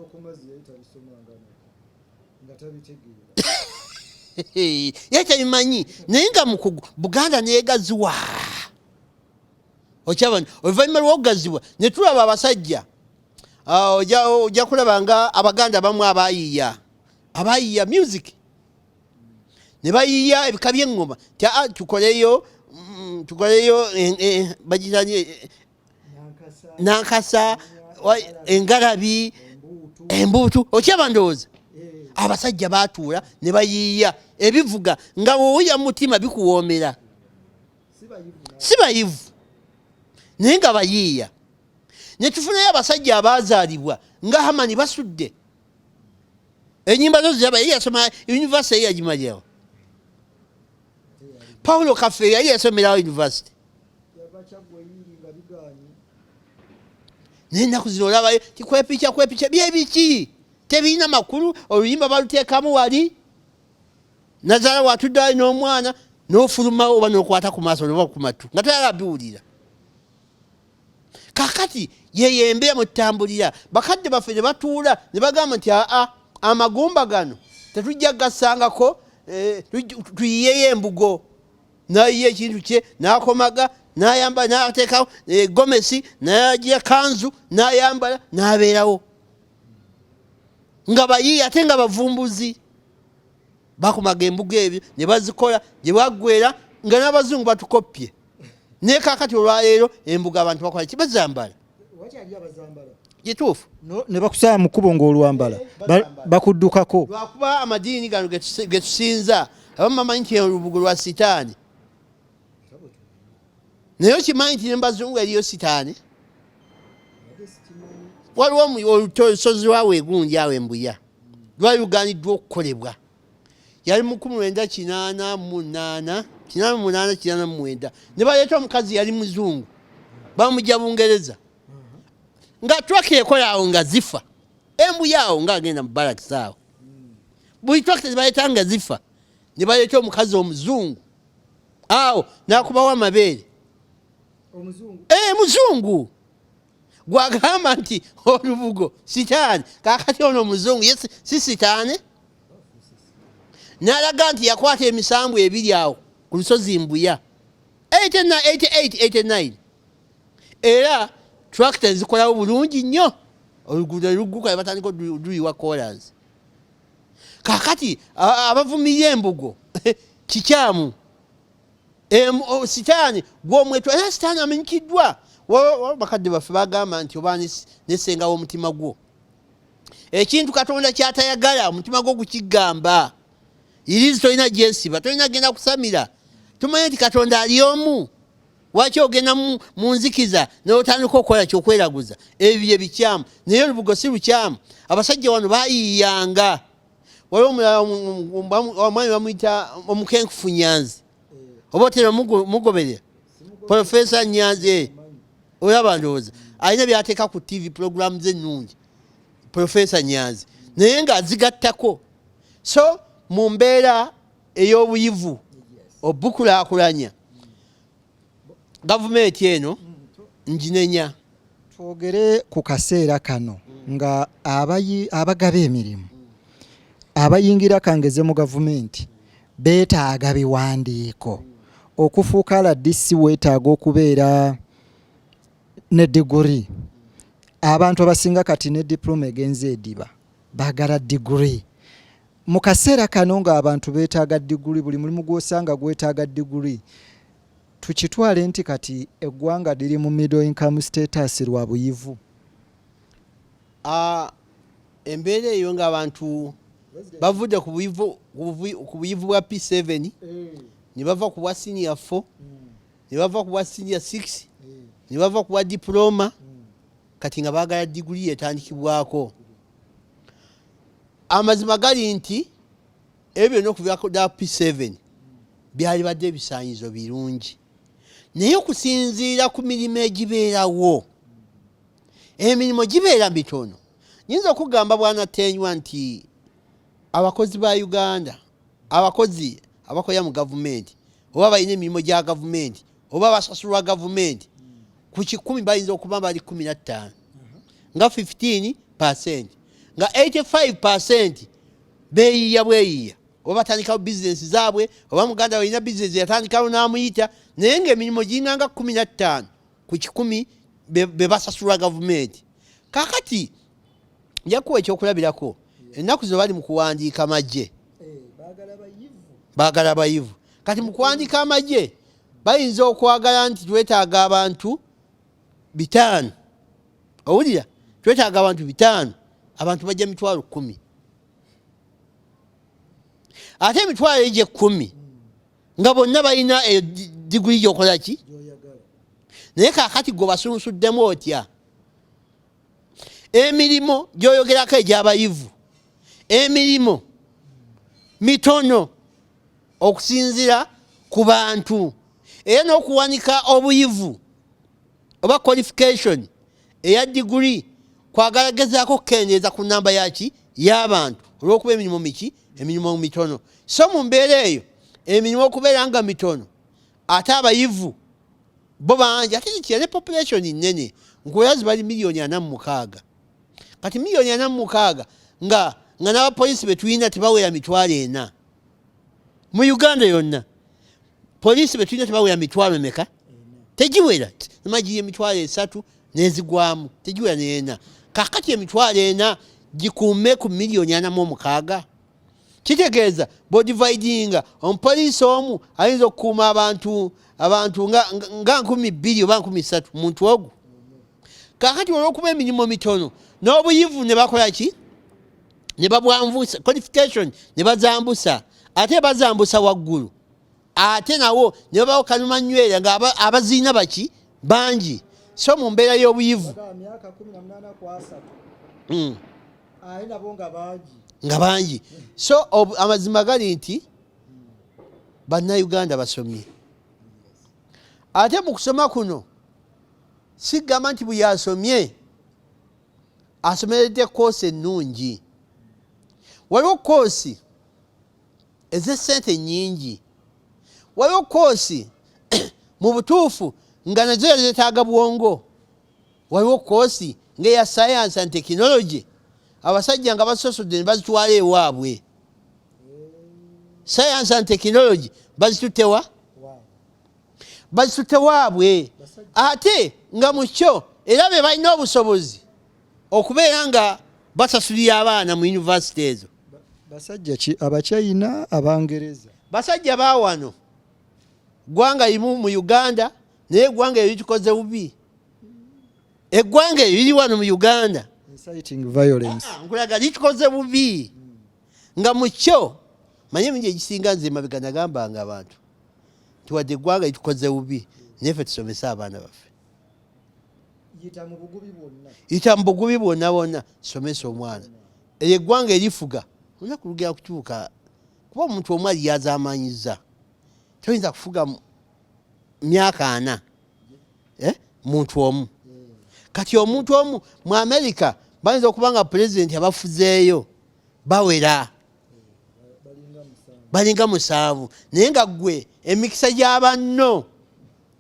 Yali tabimanyi naye nga mukugu. Buganda neyegaziwa okyaba oluvannyuma lw'okugazibwa ne tulaba abasajja ojja kulaba nga Abaganda bamu abayiiya music ne bayiiya ebika by'eŋŋoma tukoleyo bagitanye Nankasa Engalabi Embuutu okyaba ndowooza. Abasajja baatuula ne bayiiya ebivuga nga bw'owulira mu mutima bikuwoomera. Si bayivu naye nga bayiiya. Ne tufunayo abasajja abaazaalibwa nga Hamani basudde ennyimba zo ziraba yali yasoma yunivasite yali yagimalirawo. Paulo Kafeero yali yasomerawo yunivasite. Naye ennaku zino olabayo tikwepica byebiki tebirina makulu oluyimba baluteekamu wali nazaala watudde wali n'omwana n'ofuluma oba n'okwata ku maaso oba ku matu nga toyagabiwulira. Kakati yeyembera mu ttambulira bakadde baffe ne batuula ne bagamba nti amagumba gano tetujja gasangako tuyiyeyo embugo. Nayiye ekintu kye n'akomaga n'ayambala n'ateekawo gomesi n'agira kanzu n'ayambala n'abeerawo nga bayiye ate nga bavumbuzi. Bakomaga embuga ebyo ne bazikola gye baggwera nga n'abazungu batukopye. Naye kaakati olwaleero embuga abantu bakola ki bazambala. Kituufu ne bakusaba mu kkubo ng'olwambala bakuddukako. Lwakuba amadiini gano ge tusinza abamu bamanyi nti olubugo lwa sitaani. Naye okimanyi nti nembazungu eriyo sitaani. Waliwo olusozi lwawe egundi awo embuya lwali lugaaniddwa okukolebwa. Yali mu 1988 ne baleeta omukazi yali muzungu bamujja Bungereza nga twaka ekola awo nga zifa embuya awo ng'agenda mu baraki awo buli twaka baleeta nga zifa ne baleeta omukazi omuzungu awo n'akubawo amabeere. Muzungu gwagamba nti olubugo sitaani kaakati ono omuzungu si sitaani. N'alaga nti yakwata emisambu ebiri awo ku lusozi Mbuya 88-89 era tractor zikolawo bulungi nnyo oluguudo lugguka batandika luyiwa kolansi. Kakati abavumirira embugo kikyamu sitaani gw'omwetwa era sitaani amenyikiddwa. Bakadde baffe bagamba nti oba nesengawo omutima gwo ekintu Katonda kyatayagala omutima gwo gukigamba. Irizi tolina gyesiba tolina genda kusamira. Tumanye nti Katonda ali omu. Waki ogenda mu nzikiza n'otandika okukola kyokweraguza ebyo bikyamu. Naye olubugo si lukyamu. Abasajja wano baayiyanga. Waliwo omulala omwami bamuyita omukenkufu Nyanzi oba otera mugoberera Profesa Nyanzi olaba ndowooza alina byateeka ku TV programu ze ennungi Profesa Nyanzi naye ng'azigattako. So mu mbeera ey'obuyivu obukulaakulanya gavumenti eno nginenya. Twogere ku kaseera kano nga abagaba emirimu abayingira kangeze mu gavumenti beetaaga biwandiiko okufuuka RDC weetaaga okubeera ne diguri. Abantu abasinga kati ne diploma egenze ediba baagala diguri. Mu kaseera kano ng'abantu beetaaga diguri buli mulimu gw'osanga gwetaaga diguri tukitwale nti kati eggwanga liri mu middle income status lwa buyivu. Embeera eyo ng'abantu bavudde ku buyivu bwa P7 ne bava ku bwa senior 4 ne bava ku bwa senior 6 ne bava ku bwa diploma kati nga baagala diguri etandikibwako. Amazima gali nti ebyo n'okuvaako da P7 byali badde ebisaanyizo birungi naye okusinziira ku mirimu egibeerawo emirimu gibeera mitono. Nyinza okugamba bwana Tenywa nti abakozi ba Uganda abakozi abakolera mu gavumenti oba balina emirimu gya gavumenti oba basasulwa gavumenti ku 100 bayinza okuba bali 15 nga 15% nga 85% beeyiya bweyiya oba batandikawo bizinesi zaabwe oba muganda walina bizinesi yatandikawo n'amuyita naye ng'emirimu giringanga 15 ku 100 be basasulwa gavumenti. Kakati njakuwa ekyokulabirako ennaku zo bali mu kuwandiika amagye baagala bayivu. Kati mu kuwandiika amagye bayinza okwagala nti twetaaga abantu 5 owulira twetaaga abantu 5 abantu bajja 10,000 ate 10,000 nga bonna balina diguri gyokola ki naye kaakati gwe basunsuddemu otya emirimu gyoyogerako egy'abayivu emirimu mitono okusinzira ku bantu era n'okuwanika obuyivu oba qualification eya diguri kwagala gezaako okukendeeza ku namba yaki y'abantu olw'okuba emirimu miki emirimu mitono. So mu mbeera eyo emirimu okubeera nga mitono ate abayivu bo bangi ate ne population nnene nkuyazi bali miliyoni 46 kati miliyoni 46 nga n'abapoliisi betulina tebawera 40 mu Uganda yonna poliisi betulina tebawera 100 meka tegiwera majiye 3 nezigwamu tegiwera n'ena kakati 4 gikuume ku miliyoni 46 kitegeeza bodividinga omupoliisi omu ayinza okukuuma abantu nga 200 oba 300 muntu ogwo kakati olw'okuba emirimu mitono n'obuyivu ne bakola ki ne babwanvusa qualification ne bazambusa ate bazambusa waggulu ate nawo ne babawo kalumanywera nga abaziina baki bangi so mu mbeera y'obuyivu nga bangi so amazima gali nti bannayuganda basomye ate mu kusoma kuno sigamba nti buli asomye asomeredde koosi ennungi waliwo koosi ez'essente nnyingi waliwo koosi mu butuufu nga nazo zetaaga bwongo waliwo koosi ng'eya science and technology abasajja nga basosodde ne bazitwala ewaabwe science and technology bazitutewa bazitutte waabwe ate nga mu kyo era be balina obusobozi okubeera nga basasulira abaana mu yunivasite ezo basajja ki abachina abangereza basajja baawano gwanga limu mu Uganda naye gwanga eryo litukoze bubi eggwanga eryo liri wano mu Uganda inciting violence nkulaga litukoze bubi nga mu kyo manye emingi egisinga nze mabega nagambanga abantu tuwadde eggwanga litukoze bubi naye ffe tusomese abaana baffe yita mu bugubi bwonna somesa omwana eryo eggwanga erifuga olunaku lugera kukyuka kuba omuntu omu ali yazaamanyiza toyinza kufuga myaka 4 muntu omu kati omuntu omu mu America bayinza okuba nga pulezidenti abafuzeeyo bawera balinga 7 naye nga gwe emikisa gy'abanno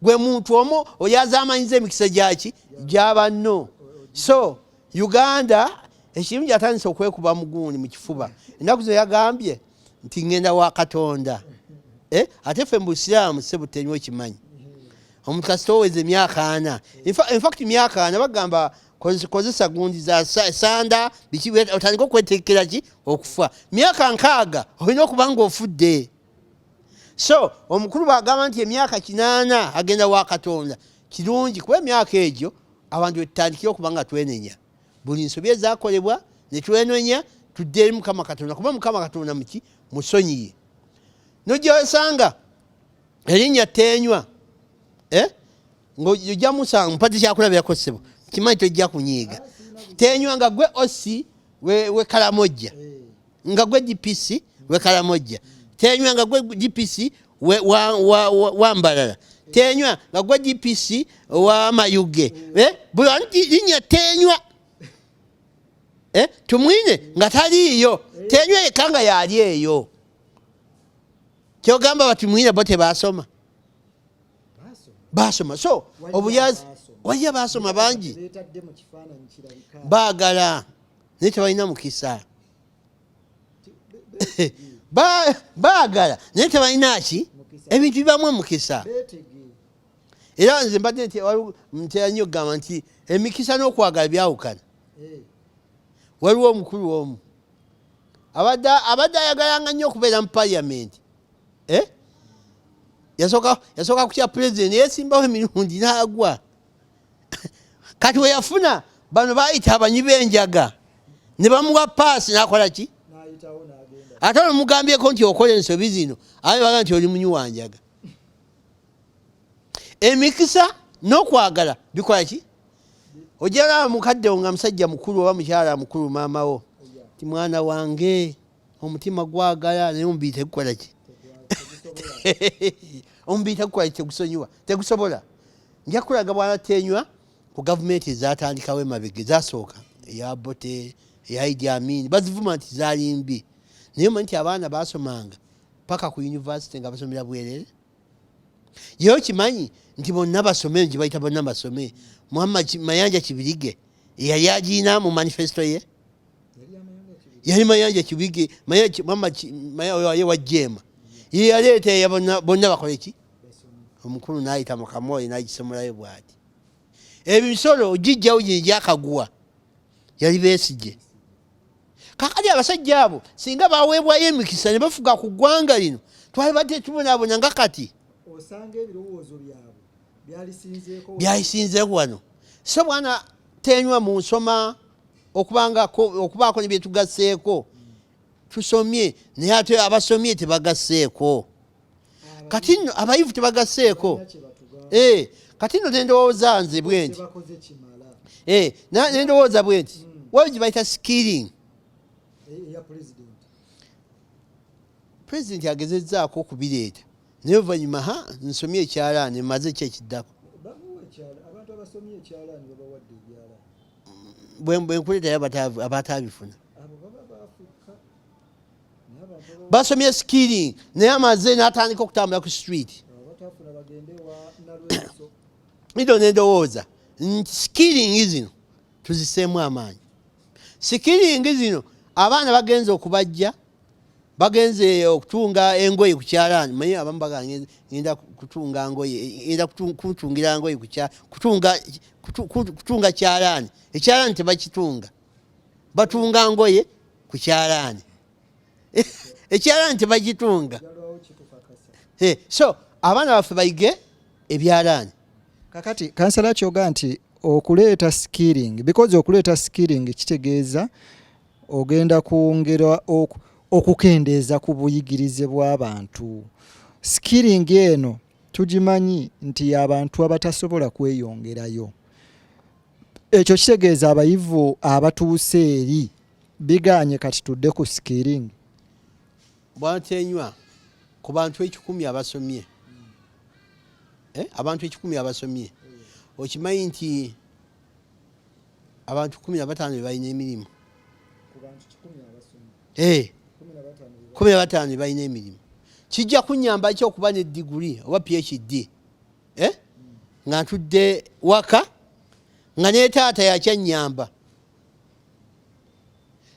gwe muntu omu oyazaamanyiza emikisa gyaki gy'abanno so Uganda ekimu gyatandise okwekuba muguuni mu kifuba ennaku zo yagambye nti ngenda wa Katonda ate ffe mu Busiraamu ssebo tenywa okimanyi omuntu kasita oweza emyaka 4 in fact myaka 4 bagamba kozesa gundi za sanda biki otandika okweteekera ki okufa myaka 6 olina okuba nga ofudde so omukulu bagamba nti emyaka 8 agenda wa Katonda kirungi kuba emyaka egyo abantu betutandikira okuba nga twenenya buli nsobi ezakolebwa ne twenenya tudde eri Mukama Katonda kuba Mukama Katonda muki musonyiye nojyosanga erinnya tenywa ng'ojja musanga mpati kyakulabirako ssebo kimanyi tojja kunyiiga tenywa nga gwe osi we Kalamojja nga gwe DPC we Kalamojja tenywa nga gwe DPC wa Mbalala tenywa nga gwe DPC wa Mayuge buli linnya tenywa tumwine nga taliiyo tenywa yekka nga yali eyo kyogamba batumwine bo tebasoma basoma so obuyazi wajja basoma bangi baagala naye tebalina mukisa baagala naye tebalina ki ebintu bibamu mukisa era nze mbadde ntera nnyo okugamba nti emikisa n'okwagala byawukana waliwo omukulu omu abadde ayagalanga nnyo okubeera mu parliament yasooka kutya pulezidenti yesimbawo emirundi n'agwa kati we yafuna bano baayita abanyi b'enjaga ne bamuwa paasi n'akola ki ate olumugambyeko nti okola ensobi zino abe baga nti oli munyi wa njaga emikisa n'okwagala bikola ki ojjalaba mukaddewo nga musajja mukulu oba mukyala mukulu maamawo ti mwana wange omutima gwagala naye omubiri tegukola ki omubiri tegukola tegusonyiwa tegusobola nja kulaga bwana tenywa ku gavumenti ezatandikawo emabega ezasooka eya Bote eya Idi Amin bazivuma nti zaali mbi naye omanyi nti abaana basomanga paka ku university nga basomera bwerere yo kimanyi nti bonna basome nti bayita bonna basome Muhammad Mayanja Kibirige yali agina mu manifesto ye yali Mayanja Kibirige Muhammad wajjema ye yaleeta ya bonna bakole ki omukulu n'ayita mu kamooli n'agisomerayo bw'ati ebisolo ogijjawo gye gyakagwa yali Besigye kakati abasajja abo singa baweebwayo emikisa ne bafuga ku ggwanga lino twali badde tubonaabona nga kati osanga ebirowoozo byabwe byalisinzeeko wano so bwana tenywa mu nsoma okubaako ne bye tugasseeko tusomye naye ate abasomye tebagasseeko kati nno abayivu tebagasseeko kati nno nendowooza nze bwe nti nendowooza bwe nti waliwo gye bayita skilling pulezidenti agezezzaako okubireeta naye oluvannyuma nsomye ekyalaani maze ki ekiddako bwenkuleetayo abatabifuna basomye skilling naye amaze n'atandika okutambula ku street ido nendowooza nti skilling zino tuziseemu amaanyi skilling zino abaana bagenze okubajja bagenze okutunga engoye ku kyalaani manyi abamu bagamba ngenda kutunga ngoye ngenda kutungira ngoye kutunga kyalaani ekyalaani tebakitunga batunga ngoye ku kyalaani ekyalaani tebakitunga so abaana baffe bayige ebyalaani kakati kansala kyoga nti okuleeta skilling because okuleeta skilling kitegeeza ogenda kwongera okukendeeza ku buyigirize bw'abantu skilling eno tugimanyi nti abantu abatasobola kweyongerayo ekyo kitegeeza abayivu abatuuse eri biganye kati tudde ku skilling bwatenywa ku bantu 1,000 abasomye abantu 1,000 abasomye okimanyi nti abantu 15 balina emirimu 15 balina emirimu kijja kunyamba ki okuba ne diguri oba PhD nga ntudde waka nga ne taata yakyanyamba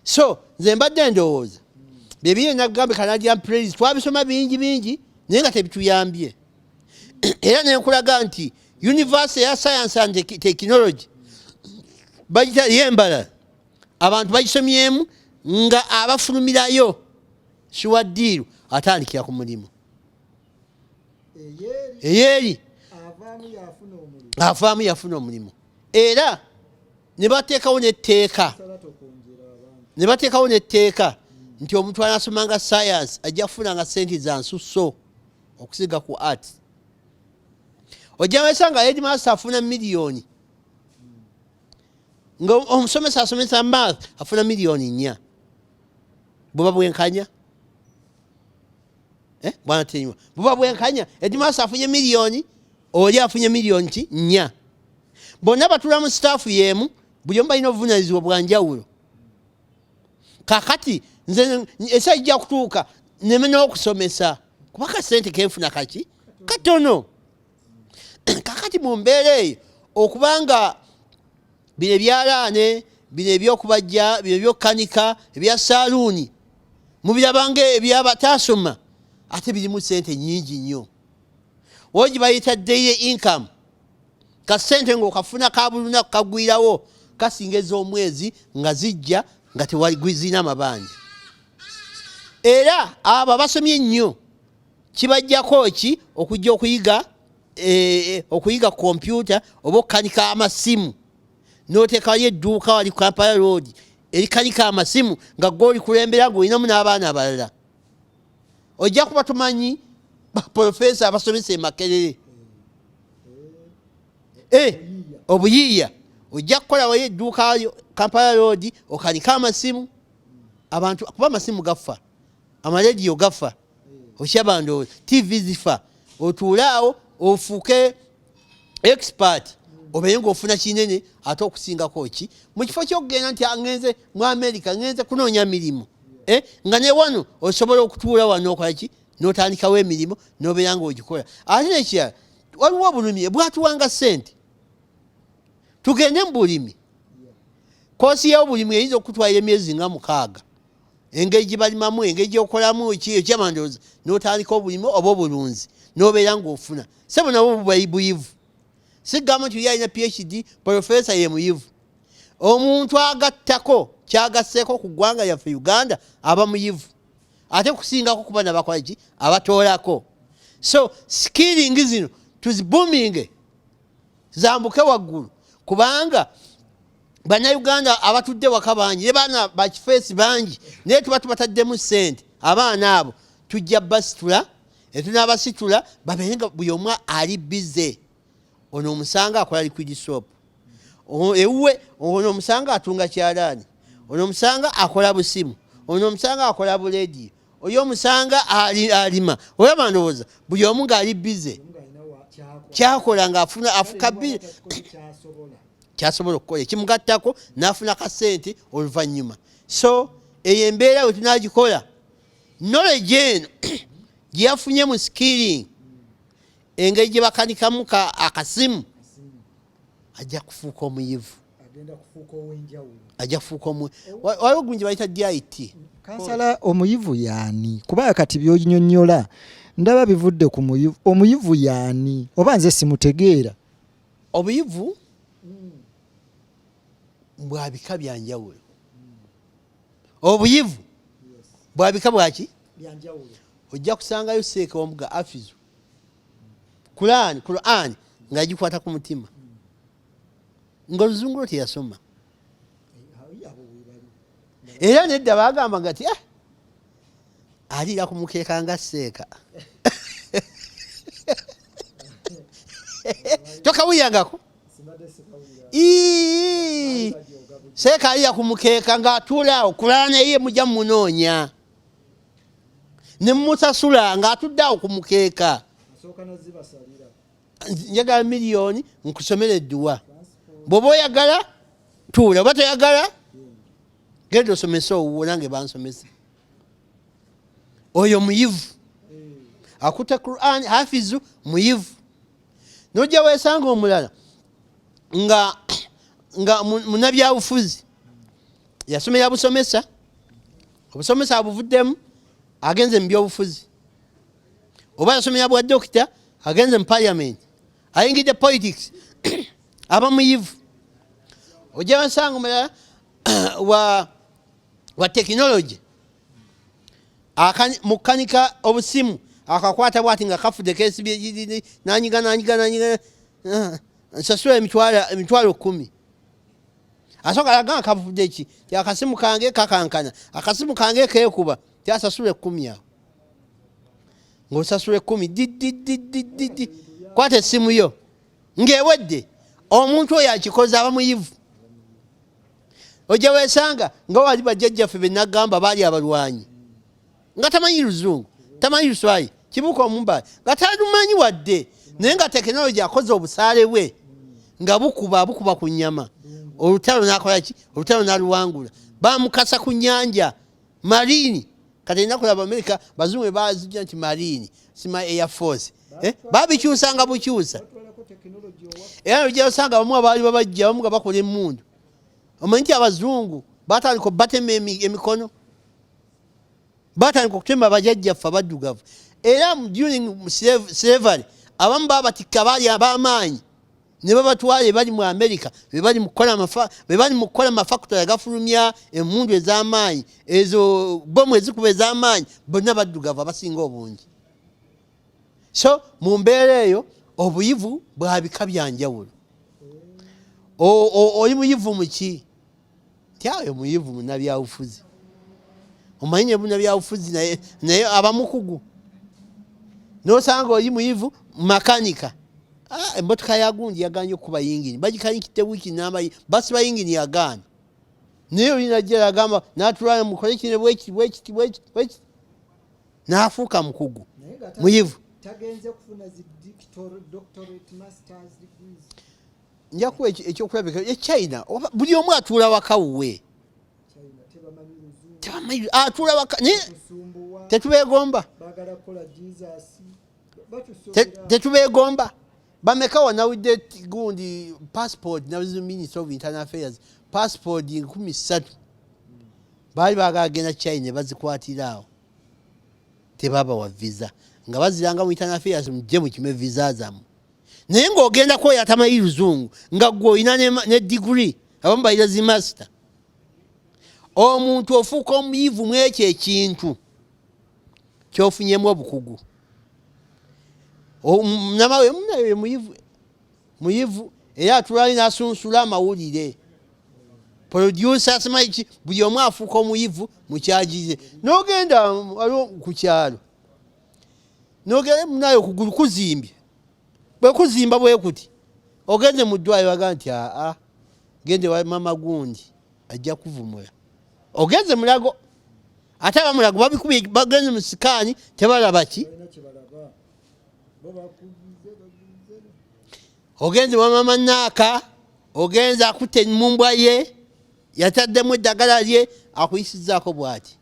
so nze mbadde ndowooza byebiye nagambe Canadian Press twabisoma bingi naye nga tebituyambye era nenkulaga nti University ya Science and Technology bagita yembala abantu bagisomyemu nga abafulumirayo Shiwaddiru atandikira ku mulimu eyeri avaamu yafuna omulimu era ne bateekawo n'etteeka nti omuntu anasomanga science ajja kufunanga sente za nsusso okusiga ku art ojja wesanga headmaster afuna miliyoni nga omusomesa asomesa math afuna miliyoni 4 buba bwenkanya bwana tenywa buba bwenkanya headmaster afunye miliyoni oli afunye miliyoni 4 bonna batula mu staff yemu buli omu balina obuvunaanyizibwa bwa njawulo kakati nze esa ijja kutuuka nemenya okusomesa kuba kasente kenfuna kaki katono kakati mu mbeera eyo okubanga bino ebyalaane bino ebyokubajja bino ebyokukanika ebya saluuni mubirabanga ebyabatasoma ate birimu sente nyingi nnyo wogi bayita daily income kasente ng'okafuna ka buli lunaku kagwirawo kasinga ez'omwezi nga zijja nga tewagwizina amabanja era abo abasomye ennyo kibajjako ki okujja okuyiga kompyuta oba okukanika amasimu n'oteekayo edduuka wali Kampala Road erikanika amasimu nga gw'oli kulembera ng'olinamu n'abaana abalala ojja kuba tumanyi baprofesa abasomesa Makerere obuyiiya ojja kukolawayo edduuka Kampala Road okanika amasimu abantu kuba amasimu gafa amarediyo gafa okyabandowooza TV zifa otuulaawo ofuuke expert obeere ng'ofuna kinene ate okusingako ki mu kifo ky'okugenda nti ngenze mu America ngenze kunoonya mirimu nga ne wano osobola okutuula wano okola ki n'otandikawo emirimu n'obeera ng'ogikola. Ate nekirala waliwo obulumi bwatuwanga ssente tugende mu bulimi. Koosi y'obulimi eyinza okutwala emyezi nga 6 engeri gye balimamu engeri gy'okolamu ekyamandoozi n'otandika obulimi oba obulunzi n'obeera ng'ofuna sebo nabo buyivu. Si gavumenti yali alina PhD profesa ye muyivu. Omuntu agattako kyagasseeko ku ggwanga yaffe Uganda aba muyivu ate kusingako kuba nabakola ki abatoolako. So skilling zino tuzibuminge zambuke waggulu kubanga bannayuganda abatudde waka bangi ne baana bakifeesi bangi naye tuba tubataddemu ssente. Abaana abo tujja basitula etunaabasitula babenga buli omu ali bize. Ono omusanga akola liquid soap, ewuwe ono omusanga atunga kyalaani, ono omusanga akola busimu, ono omusanga akola bulediyo, oyo omusanga alima. Olaba ndowooza buli omu ng'ali bize kyakola ng'afuna afuka bize kyasobola okukola ekimugattako n'afuna kasente oluvannyuma. So eyo embeera we tunaagikola knowledge eno gye yafunye mu skilling engeri gye bakanikamu akasimu ajja kufuuka omuyivu, ajja kufuuka waliwo gungi bayita DIT. Kansala omuyivu yaani? Kubanga kati by'onyonnyola ndaba bivudde ku muyivu. Omuyivu yaani oba nze simutegeera? Obuyivu bwa bika bya njawulo. Obuyivu bwa bika bwaki byanjawulo. Ojja kusangayo seeka omuga afizu Quran ng'agikwata ku mutima ng'oluzungu teyasoma. Era nedda baagamba ngati aliira ku mukeeka nga seeka tokawuyangako seeka aliira ku mukeeka ng'atuulaawo Quran eye mujja munoonya ne musasula ng'atudde awo ku mukeeka. Njagala miliyoni nkusomera edduwa. Bw'oba oyagala tuula, oba toyagala genda osomesa owuwo nange bansomesa. Oyo muyivu akutte Quran hafizu muyivu. Nojja weesanga omulala nga munnabyabufuzi yasomera busomesa, obusomesa abuvuddemu agenze mu byobufuzi, oba yasomera bwa dokita agenze mu parliament ayingidde politics aba muyivu. Ojja wasanga omulala wa technology mukanika obusimu akakwata bwati nga kafudde kesibye nanyiga nsasula emitwalo 10 asooka alaga kafudde ki ti akasimu kange kakankana akasimu kange keekuba ti asasula 10 awo ng'osasula 10 kwata essimu yo ng'ewedde. Omuntu oyo akikoze aba muyivu. Ojja weesanga nga wali bajjajjaffe be nagamba baali abalwanyi nga tamanyi luzungu tamanyi luswayiri kibuuka omumbaali nga talumanyi wadde naye nga tekinologi akoze obusaale bwe nga bukuba ku nnyama. Olutalo n'akola ki? Olutalo n'aluwangula. Bamukasa ku nnyanja marini. Kati nakulaba Amerika bazungu bazijja nti marini sima air force babikyusanga bukyusa. Era ojja osanga bamu abaali babajja bamu nga bakola emmundu. Omanyi nti abazungu batandika batema emikono, batandika okutema bajjajjaffe abaddugavu. Era during slavery abamu babatikka baali ab'amaanyi ne babatwala bali mu Amerika be bali mu kukola mafakutale agafulumya emmundu ez'amaanyi ezo bomu ezikuba ez'amaanyi bonna baddugavu abasinga obungi. So mu mbeera eyo obuyivu bwa bika bya njawulo. Oli muyivu muki? Tyawe muyivu munnabyabufuzi. Omanyi ne munnabyabufuzi naye abamukugu. N'osanga oli muyivu makanika. Emmotoka ya gundi yaganye okuba yingini bagikanyikidde wiiki n'amayi basi bayingini yagaana naye olina jjera agamba n'atulwana mukole kino bwekiti n'afuuka mukugu muyivu. Njakuwa ekyokulabika eChina buli omu atuula waka wuwe atuula waka tetubegomba tetubegomba bameka wanawidde gundi passport nabuzi minister of internal affairs passport 13 bali bagagenda China bazikwatira awo tebaba wa visa nga baziranga mu internal affairs muje mu kime visa zamu naye ng'ogenda kweyatama iruzungu nga gwe olina ne degree abamu bayira zi master omuntu ofuuka omuyivu mu ekyo ekintu kyofunyemu obukugu namawe munaye muyivu era atulali n'asunsula amawulire producer asemaiki buli omu afuuka omuyivu mukyagire n'ogenda waliwo ku kyalo n'ogenda munaye okugulu kuzimbye bwe kuzimba bwe kuti ogenze mu ddwaliro baga nti aa gende wa mama gundi ajja kuvumula ogenze mulago ate abamulago babikubye bagenze mu sikaani tebalaba ki ogenze wa mama naaka ogenze akutte mumbwa ye yataddemu eddagala lye akuyisizaako bw'ati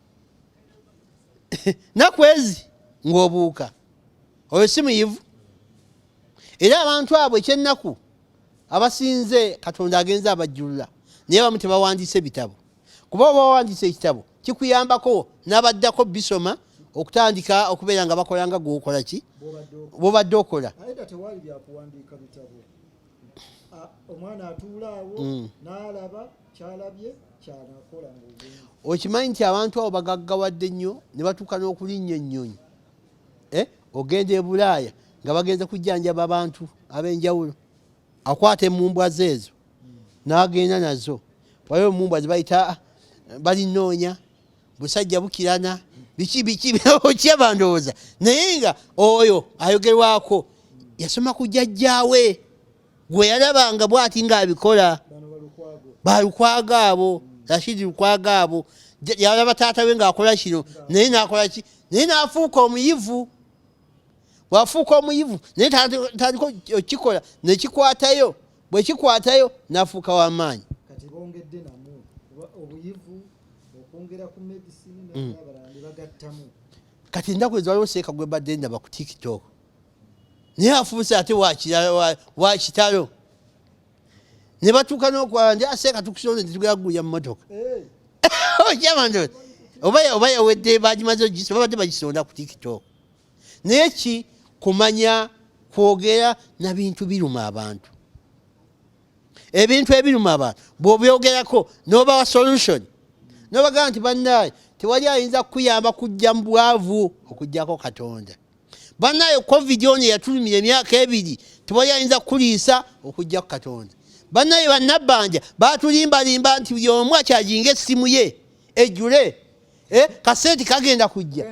nakwezi ng'obuuka oyo si muyivu era abantu abo ekyennaku abasinze Katonda agenza abajjulula naye bamu tebawandiise bitabo kuba oba wawandiise ekitabo kikuyambako n'abaddako bisoma okutandika okubeera nga bakola nga gwokola ki bwobadde okola okimanyi nti abantu abo bagaggawadde nnyo ne batuuka n'okulinnya ennyonyi ogenda e Bulaaya nga bagenza kujjanjaba abantu ab'enjawulo akwata emumbwa zeezo n'agenda nazo waliwo emumbwa zebayita balinoonya busajja bukirana biki okyaba ndowooza naye nga oyo ayogerwako yasoma ku jjajjaawe gwe yalabanga bw'ati ng'abikola balukwago abo Rashidi Lukwago abo yalaba taata we ng'akola kino naye n'akola ki naye n'afuuka omuyivu wafuuka omuyivu naye taliko okikola nekikwatayo bwe kikwatayo n'afuuka w'amaanyi kati ennaku ezo waliwo seeka gwe badde ndaba ku TikTok naye afuuse ate wa kitalo ne batuuka n'okwala ndi aseeka tukusonde tetugera kuguya mu motoka oba yawedde bagimaze ogisa babadde bagisonda ku TikTok naye ki kumanya kwogera na bintu biruma abantu ebintu ebiruma abantu bw'obyogerako n'obawa solution n'obagamba nti bannaaye tewali ayinza kukuyamba kujja mu bwavu okuggyako Katonda bannaaye covid ono yatulumira emyaka 2 tewali ayinza kukuliisa okuggyako Katonda bannaaye bannabbanja batulimbalimba nti buli omu akyajinga essimu ye ejjule kasenti kagenda kujja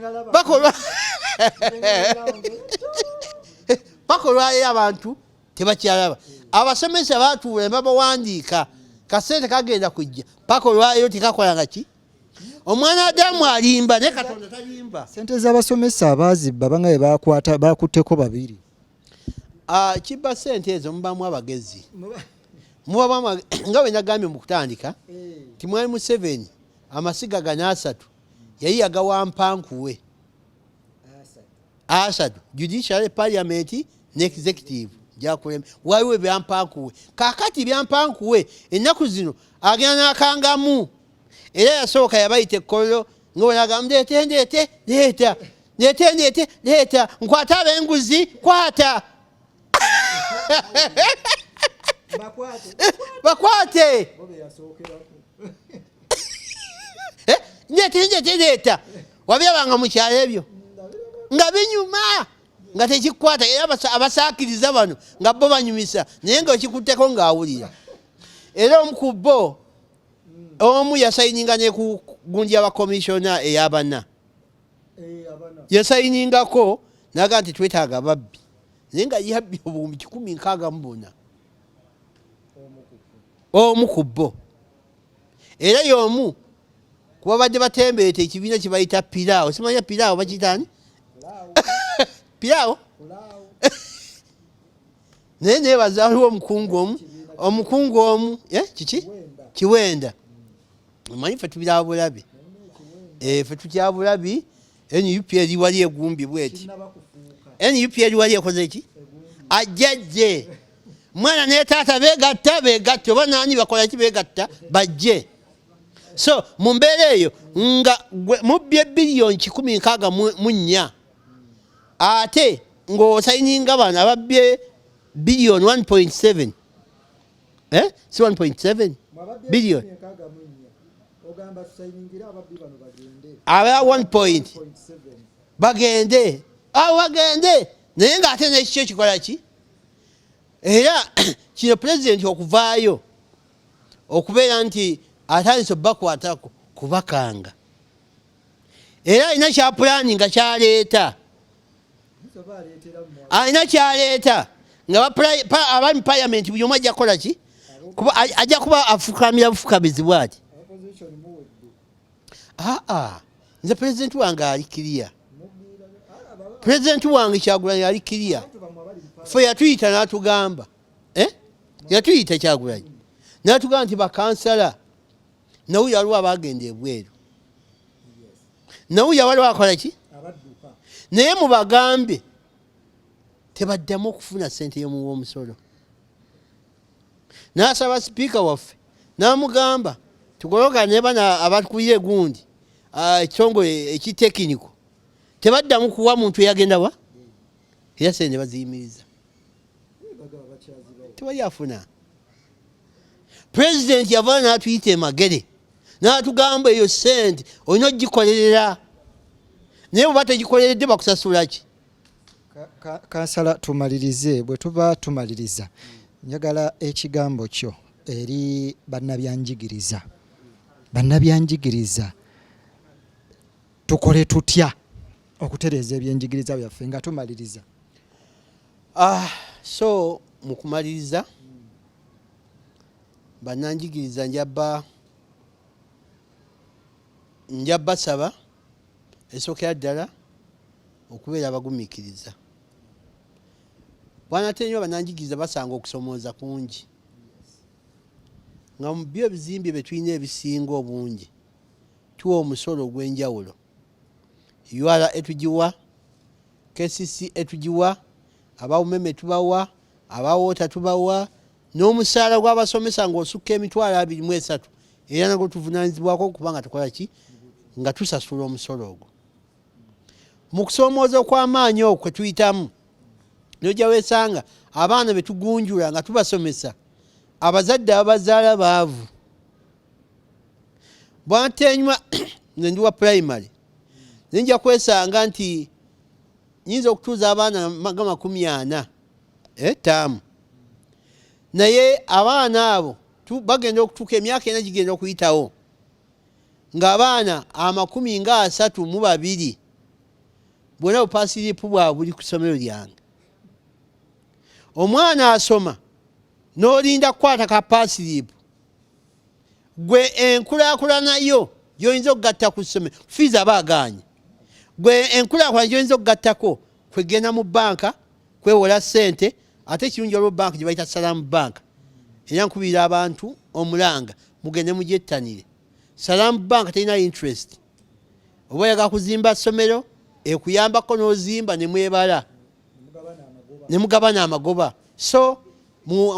bakolwayo abantu tebakyalaba abasomesa batuula ne babawandiika kasente kagenda kujja bakolwayo tekakolanga ki omwana adamu alimba ne Katonda talimba sente z'abasomesa abazibba banga bakwata bakutteko 2 kibba sente ezo mubamu abagezi mubamu nga bwe nagambye mu kutandika timwali mu 7 amasiga gana 3 yali yagawampankuwe asatu judicial parliament ne executive jakuleme waliwo byampankuwe kakati byampankuwe ennaku zino agenda n'akangamu era yasooka yabayita ekkolero ng'onagamba leeta nkwata ab'enguzi kwata bakwate leeta wabyabanga mu kyalo ebyo nga binyuma nga tekikwata era abasaakiriza bano nga bo banyumisa naye ng'okikutteko ng'awulira era omu ku bo omu yasayininga ne ku gundi y'abakomishona ey'abana yasayiningako naga nti twetaaga babbi naye nga yabbye obuwumbi 164 omu ku bo era y'omu kuba badde batembeeta ekibiina kye bayita piraawo simanya piraawo bakitaani piraawo naye nebaza waliwo omukungu omu kiki Kiwenda omanyi ffe tubira bulabi ffe tutya bulabi NUP eri wali egumbi bweti NUP eri wali ekoze ki ajjajje mwana ne taata begatta oba nani bakola ki begatta bajje so mu mbeera eyo nga mubbye biliyoni 164 ate ng'osayininga bano ababbye biliyoni 1.7 si 1.7 biliyoni aba 1 bagende bagende naye ng'ate n'ekikyo kikola ki era kino pulezidenti okuvaayo okubeera nti atandise bakwatako kubakanga era alina kyapulaani nga kyaleeta alina kyaleeta nga abami paliamenti buli omu ajja kukola ki ajja kuba afukamira bufukamizi bwati nze pulezidenti wange ali kiriya pulezidenti wange Kyagulanyi ali kiriya fe yatuyita n'atugamba yatuyita Kyagulanyi n'atugamba nti bakansala nawulya waliwo abagenda ebweru nawulya waliwo akola ki naye mubagambe tebaddamu okufuna ssente y'omuwa omusolo n'asaba sipiika waffe n'amugamba tugologane bana abatukubira gundi ekitongole ekitekiniko tebaddamu kuwa muntu eyagenda wa era sente baziyimiriza tewali afuna pulezidenti yavaayo n'atuyita emagere n'atugamba eyo sente olina ogikolerera naye bwe bategikoleredde bakusasula ki kansala tumalirize bwe tuba tumaliriza njagala ekigambo kyo eri bannabyanjigiriza tukole tutya okutereeza ebyenjigiriza byaffe nga tumaliriza so mu kumaliriza bannanjigiriza njabba saba esookera ddala okubeera abagumiikiriza bwanate nnyo bannanjigiriza basanga okusomooza kungi nga mu byo ebizimbe bye tulina ebisinga obungi tuwa omusolo ogw'enjawulo URA etugiwa KCC etugiwa abawumeme tubawa abawoota tubawa n'omusaala gw'abasomesa ng'osukka emitwalo 23 era nagwo tuvunaanyizibwako okubanga tukola ki nga tusasula omusolo ogwo mu kusomooza okw'amaanyi okwo kwe tuyitamu n'ojja weesanga abaana be tugunjula nga tubasomesa abazadde ababazaala baavu bwantenywa nze ndi wa primary nenja kwesanga nti nyinza okutuuza abaana maga 40 taamu naye abaana abo bagenda okutuuka emyaka ena gigenda okuyitawo ng'abaana 32 bwona bupaasiripu bwabwe buli ku ssomero lyange omwana asoma n'olinda kukwata kapaasiripu gwe enkulaakulana yo gyoyinza okugatta ku ssomero fiizi aba aganye gwe enkulaakulana gyoyinza okugattako kwegenda mu banka kwewola ssente ate ekirungi olwo banka gye bayita salaamu banka era nkubira abantu omulanga mugende mugyettanire salaamu banka terina interest oba oyagala kuzimba ssomero ekuyambako n'ozimba ne mwebala ne mugabana amagoba so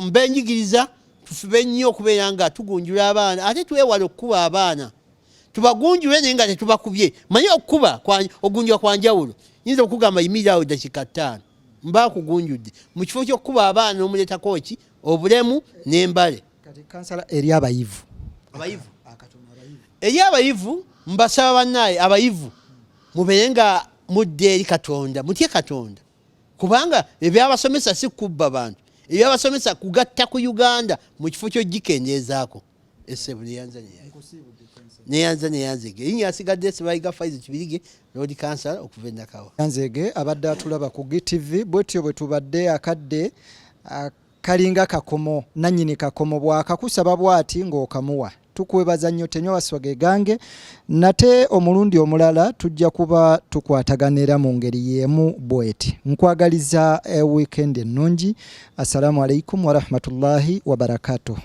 mbenjigiriza tufube nnyo okubeera nga tugunjula abaana ate twewale okukuba abaana tubagunjule naye nga tetubakubye manyi okukuba ogunjula kwa njawulo nyinza okugamba yimirirawo dakiika 5 mba kugunjudde mu kifo ky'okukuba abaana n'omuleetako ki obulemu n'embale kati kansala eri abayivu eri abayivu mbasaba bannaye abayivu mubeere nga mudde eri Katonda mutye Katonda kubanga ebyabasomesa si kubba bantu ebyabasomesa kugatta ku Uganda mu kifo ky'ogikendeezaako essebu neyanzege erinnya asigadde Sibayiga Faizi Kibirige Lord Kansala okuva e Nakawa yanzege abadde atulaba ku GTV bwetyo bwe tubadde akadde kalinga kakomo nannyini kakomo bwakakusaba bwati ng'okamuwa tukwebaza nnyo tenywa waswage gange nate omulundi omulala tujja kuba tukwataganira mu ngeri y'emu bweti nkwagaliza weekend ennungi assalamu alaikum wa rahmatullahi wa barakatuh